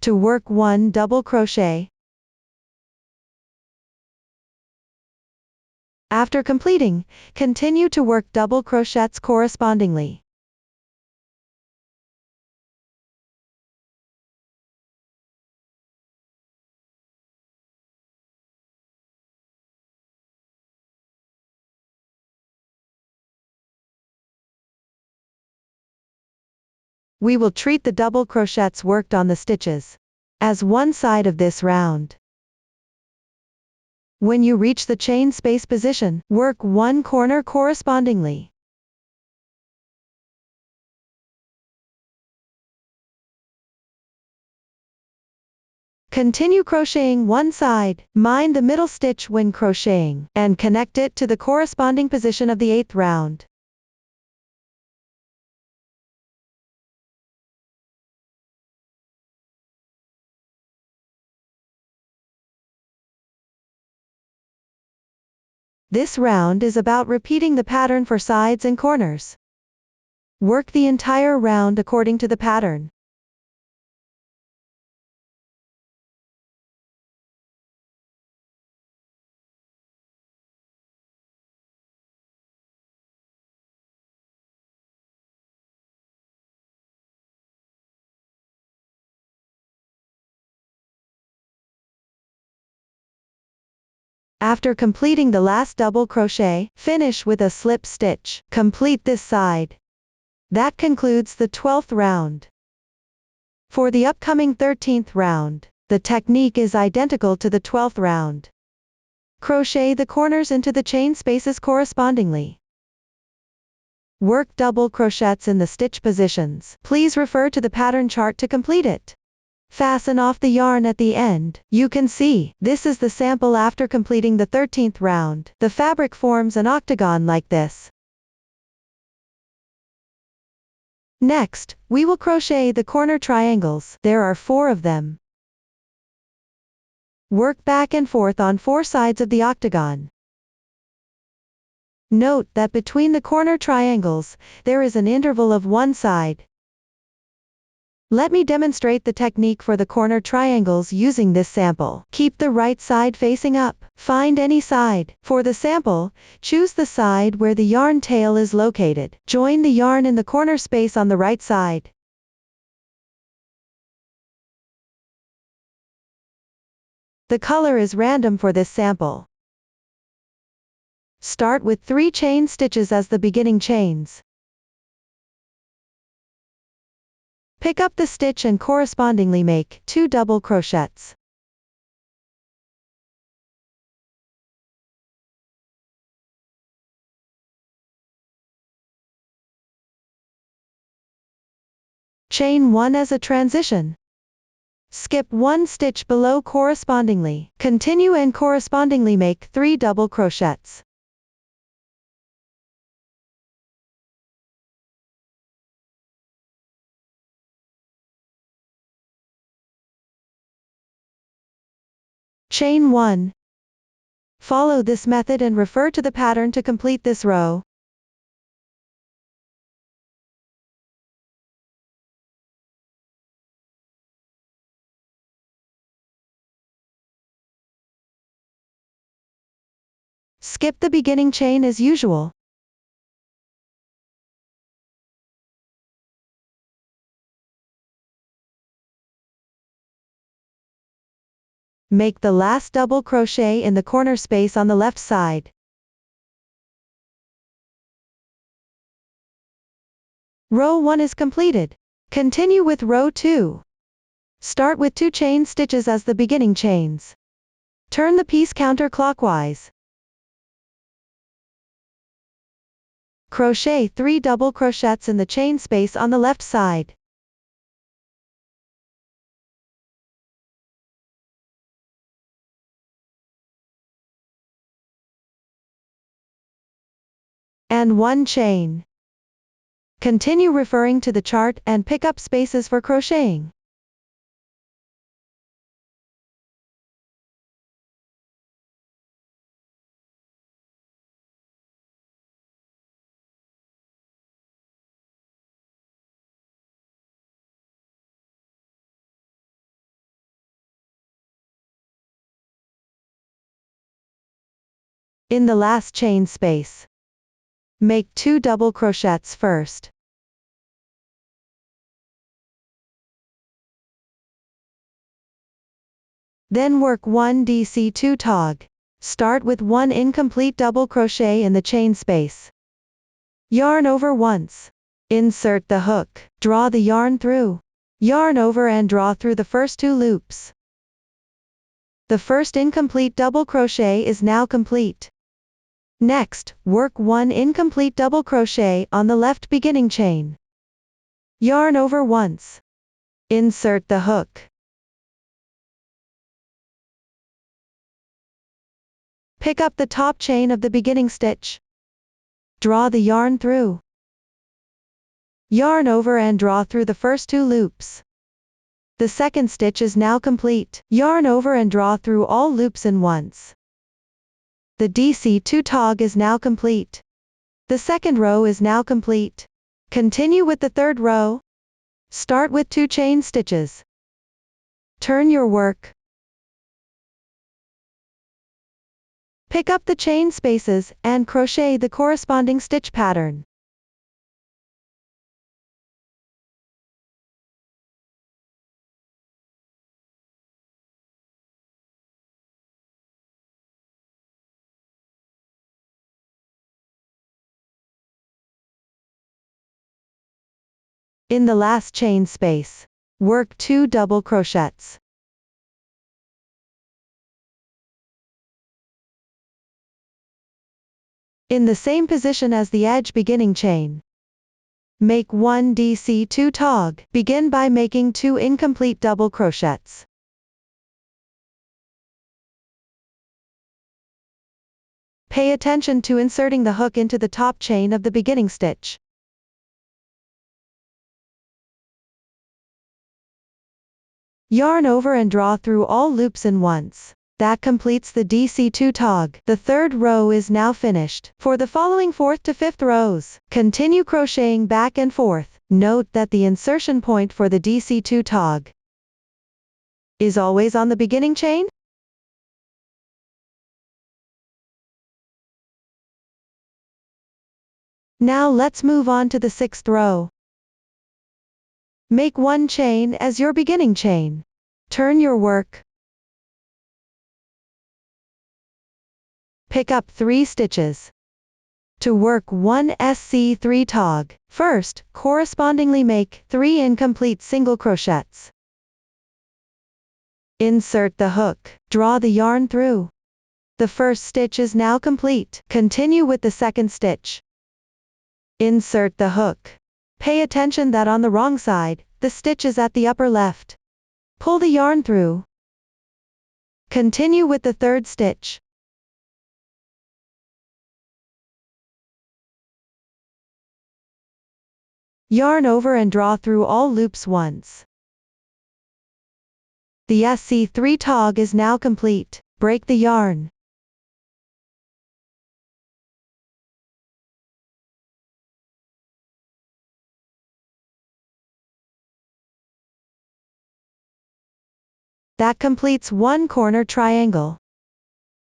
To work 1 double crochet. After completing, continue to work double crochets correspondingly. We will treat the double crochets worked on the stitches as one side of this round. When you reach the chain space position, work 1 corner correspondingly. Continue crocheting one side, mind the middle stitch when crocheting, and connect it to the corresponding position of the 8th round. This round is about repeating the pattern for sides and corners. Work the entire round according to the pattern. After completing the last double crochet, finish with a slip stitch. Complete this side. That concludes the 12th round. For the upcoming 13th round, the technique is identical to the 12th round. Crochet the corners into the chain spaces correspondingly. Work double crochets in the stitch positions. Please refer to the pattern chart to complete it. Fasten off the yarn at the end. You can see, this is the sample after completing the 13th round. The fabric forms an octagon like this. Next, we will crochet the corner triangles. There are 4 of them. Work back and forth on 4 sides of the octagon. Note that between the corner triangles, there is an interval of 1 side. Let me demonstrate the technique for the corner triangles using this sample. Keep the right side facing up. Find any side. For the sample, choose the side where the yarn tail is located. Join the yarn in the corner space on the right side. The color is random for this sample. Start with 3 chain stitches as the beginning chains. Pick up the stitch and correspondingly make 2 double crochets. Chain 1 as a transition. Skip 1 stitch below correspondingly. Continue and correspondingly make 3 double crochets. Chain 1. Follow this method and refer to the pattern to complete this row. Skip the beginning chain as usual. Make the last double crochet in the corner space on the left side. Row 1 is completed. Continue with row 2. Start with 2 chain stitches as the beginning chains. Turn the piece counterclockwise. Crochet 3 double crochets in the chain space on the left side. And 1 chain. Continue referring to the chart and pick up spaces for crocheting. In the last chain space, make 2 double crochets first. Then work 1 DC2 tog. Start with 1 incomplete double crochet in the chain space. Yarn over once. Insert the hook. Draw the yarn through. Yarn over and draw through the first 2 loops. The first incomplete double crochet is now complete. Next, work 1 incomplete double crochet on the left beginning chain. Yarn over once. Insert the hook. Pick up the top chain of the beginning stitch. Draw the yarn through. Yarn over and draw through the first 2 loops. The second stitch is now complete. Yarn over and draw through all loops in once. The DC2 tog is now complete. The second row is now complete. Continue with the third row. Start with 2 chain stitches. Turn your work. Pick up the chain spaces and crochet the corresponding stitch pattern. In the last chain space, work 2 double crochets. In the same position as the edge beginning chain, Make 1 DC2 tog. Begin by making 2 incomplete double crochets. Pay attention to inserting the hook into the top chain of the beginning stitch. Yarn over and draw through all loops in once. That completes the DC2 tog. The third row is now finished. For the following 4th to 5th rows, continue crocheting back and forth. Note that the insertion point for the DC2 tog is always on the beginning chain. Now let's move on to the 6th row. Make 1 chain as your beginning chain. Turn your work. Pick up 3 stitches. To work 1 SC3 tog, first, correspondingly make 3 incomplete single crochets. Insert the hook. Draw the yarn through. The first stitch is now complete. Continue with the second stitch. Insert the hook. Pay attention that on the wrong side, the stitch is at the upper left. Pull the yarn through. Continue with the third stitch. Yarn over and draw through all loops once. The SC3 tog is now complete. Break the yarn. That completes 1 corner triangle.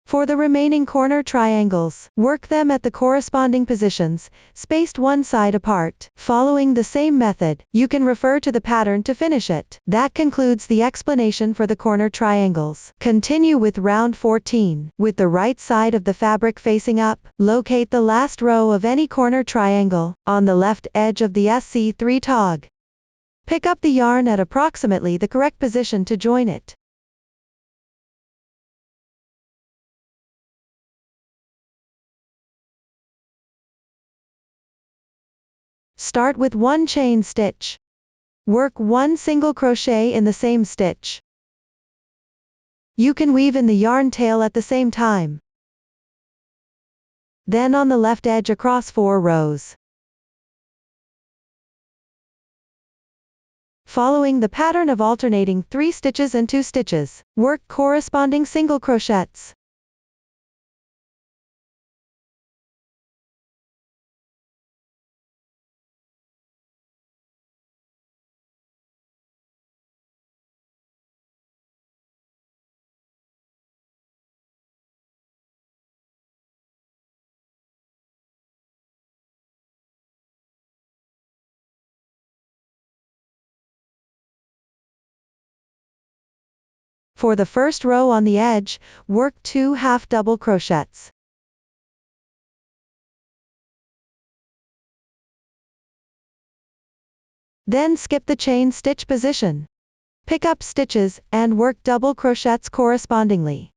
For the remaining corner triangles, work them at the corresponding positions, spaced one side apart. Following the same method, you can refer to the pattern to finish it. That concludes the explanation for the corner triangles. Continue with round 14. With the right side of the fabric facing up, locate the last row of any corner triangle, on the left edge of the SC3 tog. Pick up the yarn at approximately the correct position to join it. Start with 1 chain stitch. Work 1 single crochet in the same stitch. You can weave in the yarn tail at the same time. Then on the left edge across 4 rows. Following the pattern of alternating 3 stitches and 2 stitches, work corresponding single crochets. For the first row on the edge, work 2 half double crochets. Then skip the chain stitch position. Pick up stitches, and work double crochets correspondingly.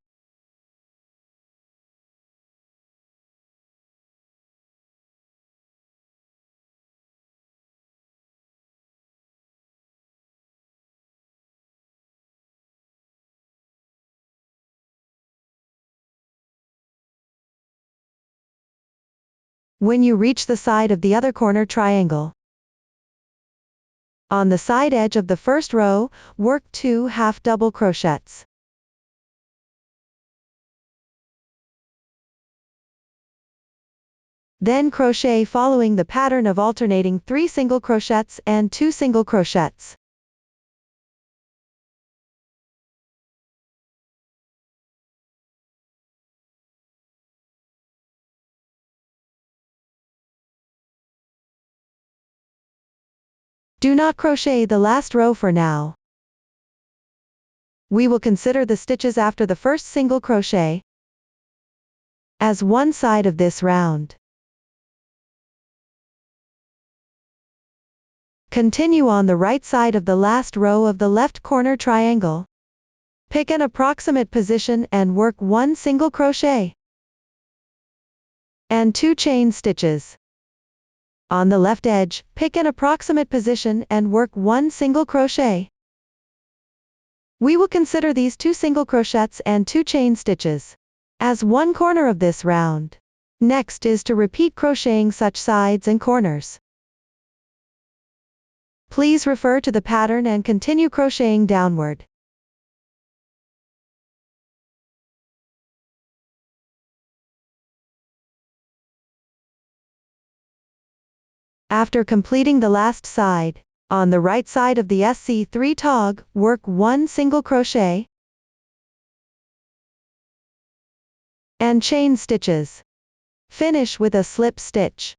When you reach the side of the other corner triangle, on the side edge of the first row, work 2 half double crochets. Then crochet following the pattern of alternating 3 single crochets and 2 single crochets. Do not crochet the last row for now. We will consider the stitches after the first single crochet as one side of this round. Continue on the right side of the last row of the left corner triangle. Pick an approximate position and work 1 single crochet and 2 chain stitches. On the left edge, pick an approximate position and work 1 single crochet. We will consider these 2 single crochets and 2 chain stitches as one corner of this round. Next is to repeat crocheting such sides and corners. Please refer to the pattern and continue crocheting downward. After completing the last side, on the right side of the SC3 tog, work 1 single crochet and chain stitches. Finish with a slip stitch.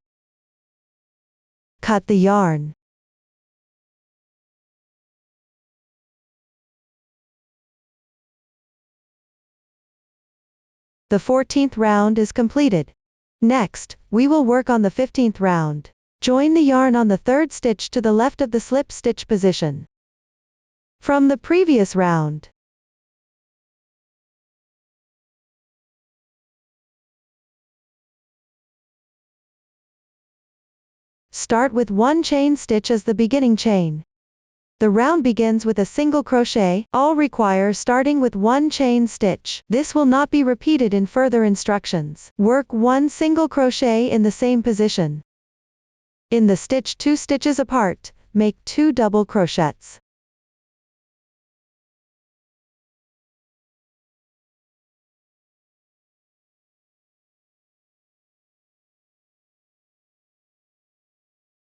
Cut the yarn. The 14th round is completed. Next, we will work on the 15th round. Join the yarn on the 3rd stitch to the left of the slip stitch position from the previous round. Start with 1 chain stitch as the beginning chain. The round begins with a single crochet. All require starting with 1 chain stitch. This will not be repeated in further instructions. Work 1 single crochet in the same position. In the stitch 2 stitches apart, make 2 double crochets.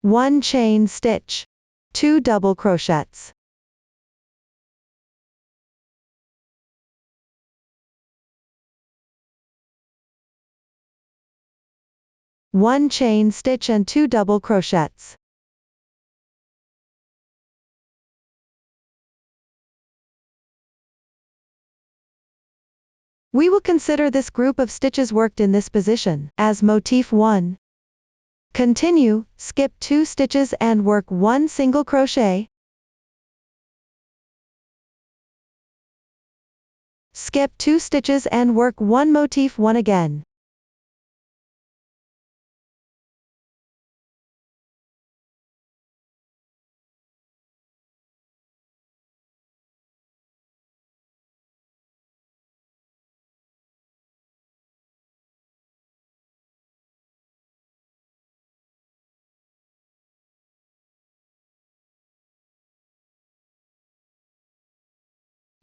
One chain stitch, 2 double crochets. One chain stitch and 2 double crochets. We will consider this group of stitches worked in this position as motif 1. Continue, skip 2 stitches and work 1 single crochet. Skip 2 stitches and work 1 motif 1 again.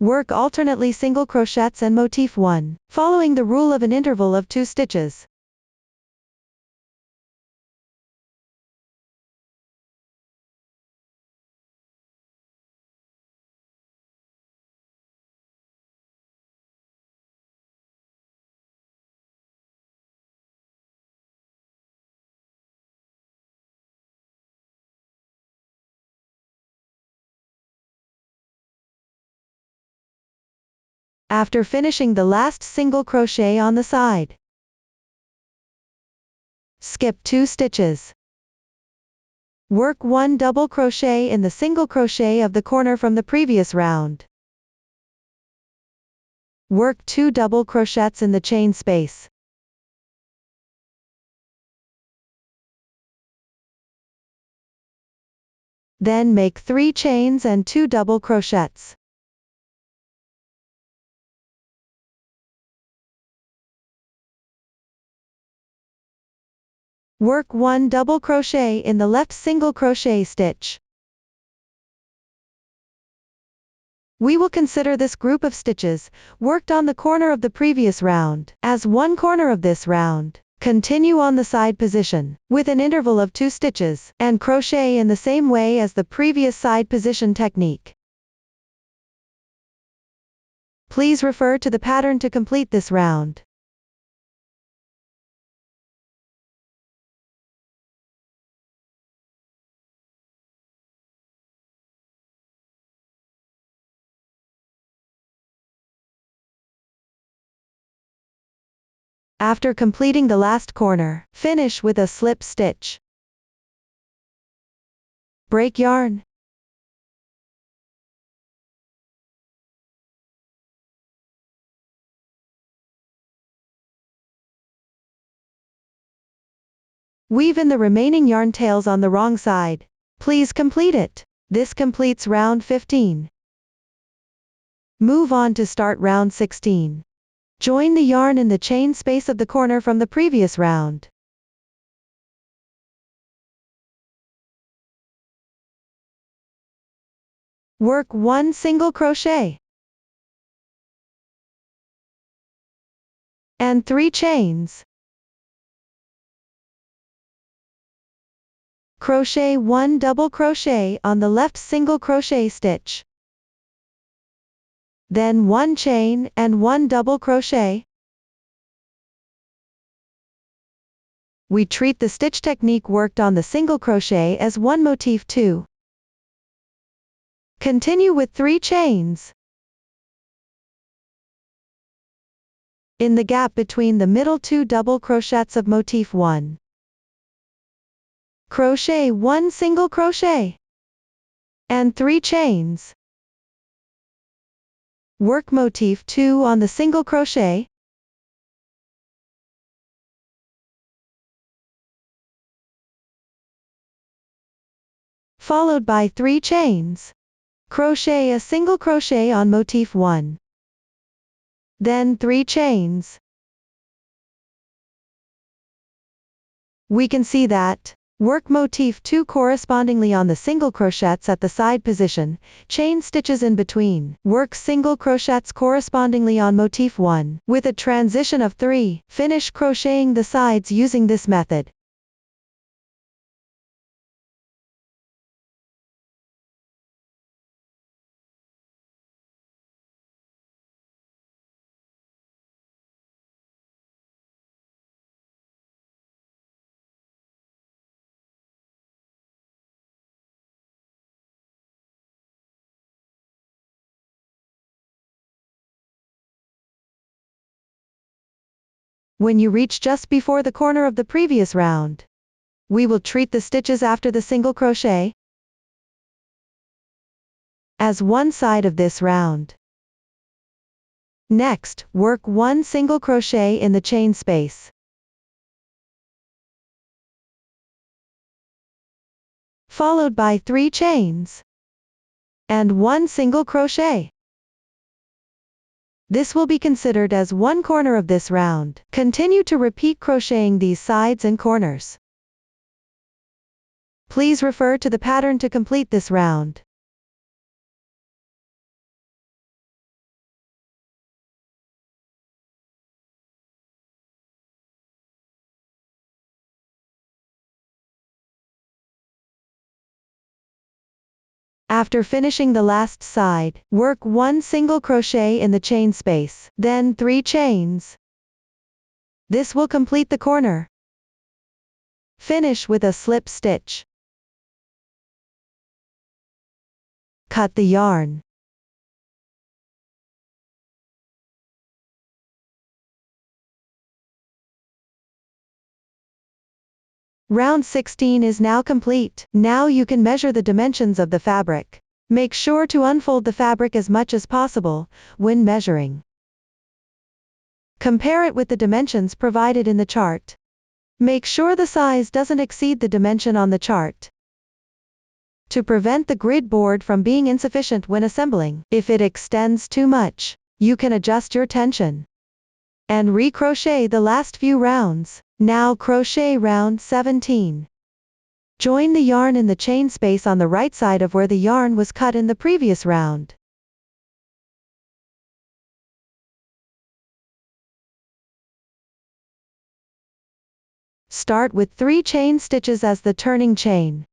Work alternately single crochets and motif 1, following the rule of an interval of 2 stitches. After finishing the last single crochet on the side, skip 2 stitches. Work 1 double crochet in the single crochet of the corner from the previous round. Work 2 double crochets in the chain space. Then make 3 chains and 2 double crochets. Work 1 double crochet in the left single crochet stitch. We will consider this group of stitches, worked on the corner of the previous round, as one corner of this round. Continue on the side position, with an interval of 2 stitches, and crochet in the same way as the previous side position technique. Please refer to the pattern to complete this round. After completing the last corner, finish with a slip stitch. Break yarn. Weave in the remaining yarn tails on the wrong side. Please complete it. This completes round 15. Move on to start round 16. Join the yarn in the chain space of the corner from the previous round. Work 1 single crochet and 3 chains. Crochet 1 double crochet on the left single crochet stitch. Then 1 chain and 1 double crochet. We treat the stitch technique worked on the single crochet as one motif too. Continue with 3 chains. In the gap between the middle 2 double crochets of motif 1. Crochet 1 single crochet and 3 chains. Work motif 2 on the single crochet. Followed by 3 chains. Crochet a single crochet on motif 1. Then 3 chains. We can see that. Work motif 2 correspondingly on the single crochets at the side position, chain stitches in between. Work single crochets correspondingly on motif 1. With a transition of 3, finish crocheting the sides using this method. When you reach just before the corner of the previous round, we will treat the stitches after the single crochet as one side of this round. Next, work 1 single crochet in the chain space. Followed by 3 chains and 1 single crochet. This will be considered as one corner of this round. Continue to repeat crocheting these sides and corners. Please refer to the pattern to complete this round. After finishing the last side, work 1 single crochet in the chain space, then 3 chains. This will complete the corner. Finish with a slip stitch. Cut the yarn. Round 16 is now complete. Now you can measure the dimensions of the fabric. Make sure to unfold the fabric as much as possible when measuring. Compare it with the dimensions provided in the chart. Make sure the size doesn't exceed the dimension on the chart. To prevent the grid board from being insufficient when assembling, if it extends too much, you can adjust your tension and recrochet the last few rounds. Now crochet round 17. Join the yarn in the chain space on the right side of where the yarn was cut in the previous round. Start with 3 chain stitches as the turning chain.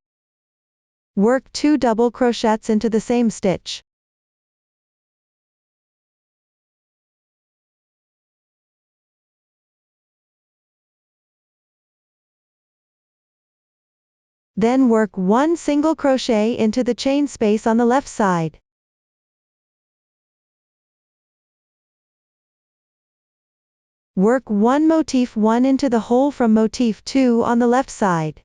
Work 2 double crochets into the same stitch. Then work 1 single crochet into the chain space on the left side. Work 1 motif 1 into the hole from motif 2 on the left side.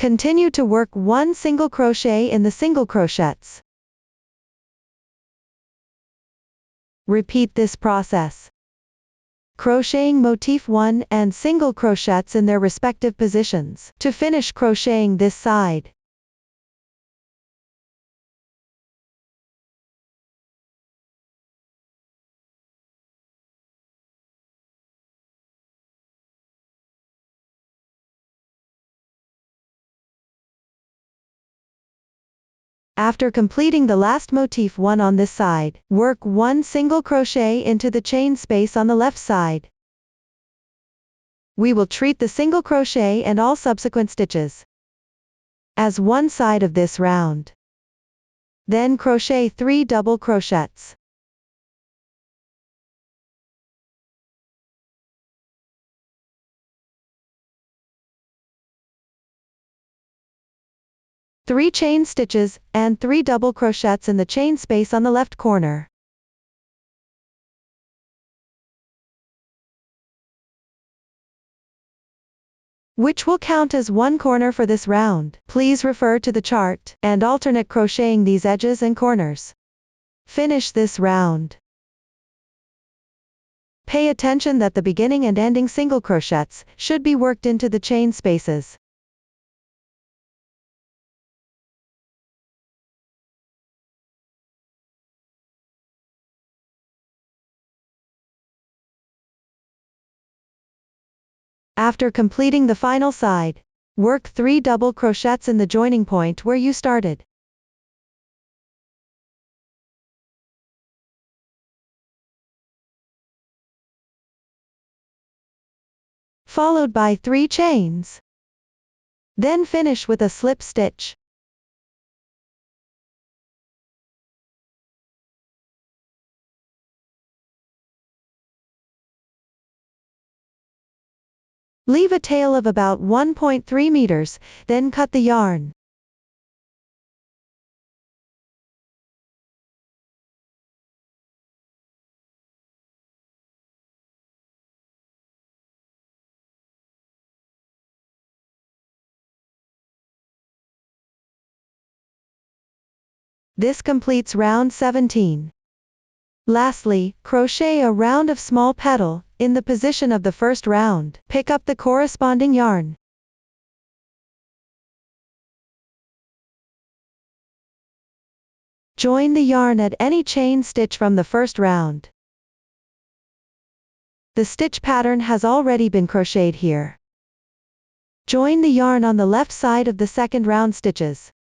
Continue to work 1 single crochet in the single crochets. Repeat this process. Crocheting motif 1 and single crochets in their respective positions to finish crocheting this side. After completing the last motif 1 on this side, work 1 single crochet into the chain space on the left side. We will treat the single crochet and all subsequent stitches as one side of this round. Then crochet 3 double crochets. Three chain stitches, and 3 double crochets in the chain space on the left corner. Which will count as one corner for this round. Please refer to the chart, and alternate crocheting these edges and corners. Finish this round. Pay attention that the beginning and ending single crochets should be worked into the chain spaces. After completing the final side, work 3 double crochets in the joining point where you started. Followed by 3 chains. Then finish with a slip stitch. Leave a tail of about 1.3 meters, then cut the yarn. This completes round 17. Lastly, crochet a round of small petal, in the position of the first round. Pick up the corresponding yarn. Join the yarn at any chain stitch from the first round. The stitch pattern has already been crocheted here. Join the yarn on the left side of the second round stitches.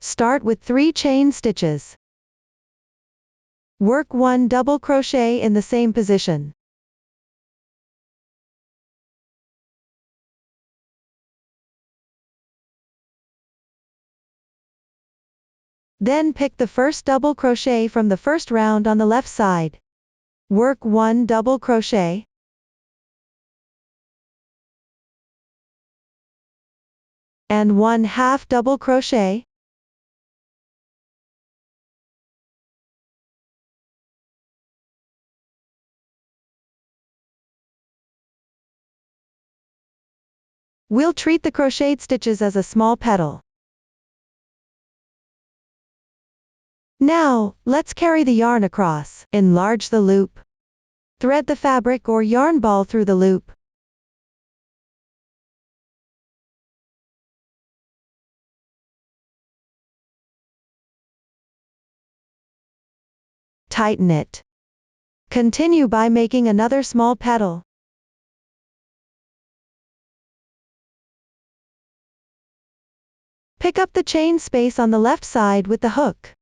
Start with 3 chain stitches. Work 1 double crochet in the same position. Then pick the first double crochet from the first round on the left side. Work 1 double crochet. And 1/2 double crochet. We'll treat the crocheted stitches as a small petal. Now, let's carry the yarn across. Enlarge the loop. Thread the fabric or yarn ball through the loop. Tighten it. Continue by making another small petal. Pick up the chain space on the left side with the hook.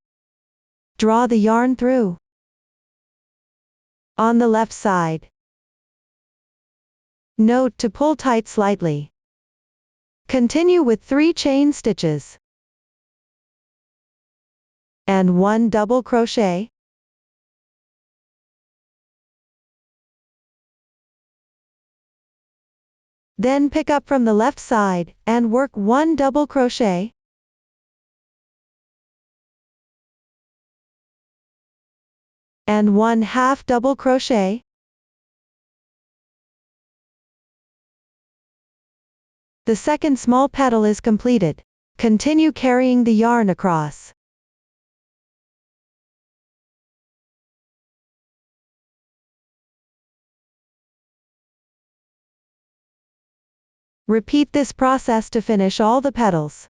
Draw the yarn through. On the left side. Note to pull tight slightly. Continue with 3 chain stitches. And 1 double crochet. Then pick up from the left side, and work 1 double crochet. and 1/2 double crochet. The second small petal is completed. Continue carrying the yarn across. Repeat this process to finish all the petals.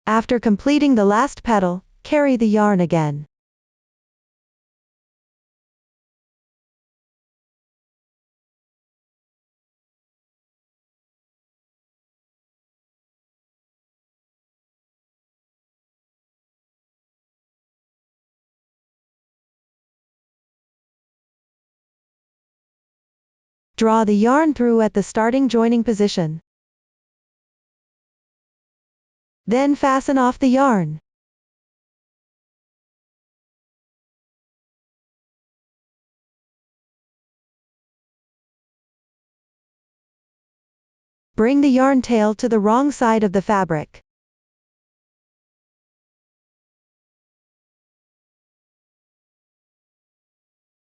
After completing the last petal, carry the yarn again. Draw the yarn through at the starting joining position. Then fasten off the yarn. Bring the yarn tail to the wrong side of the fabric.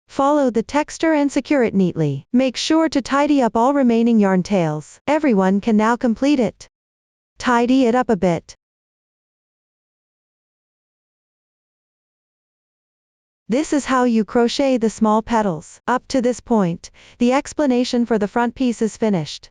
Follow the texture and secure it neatly. Make sure to tidy up all remaining yarn tails. Everyone can now complete it. Tidy it up a bit. This is how you crochet the small petals. Up to this point, the explanation for the front piece is finished.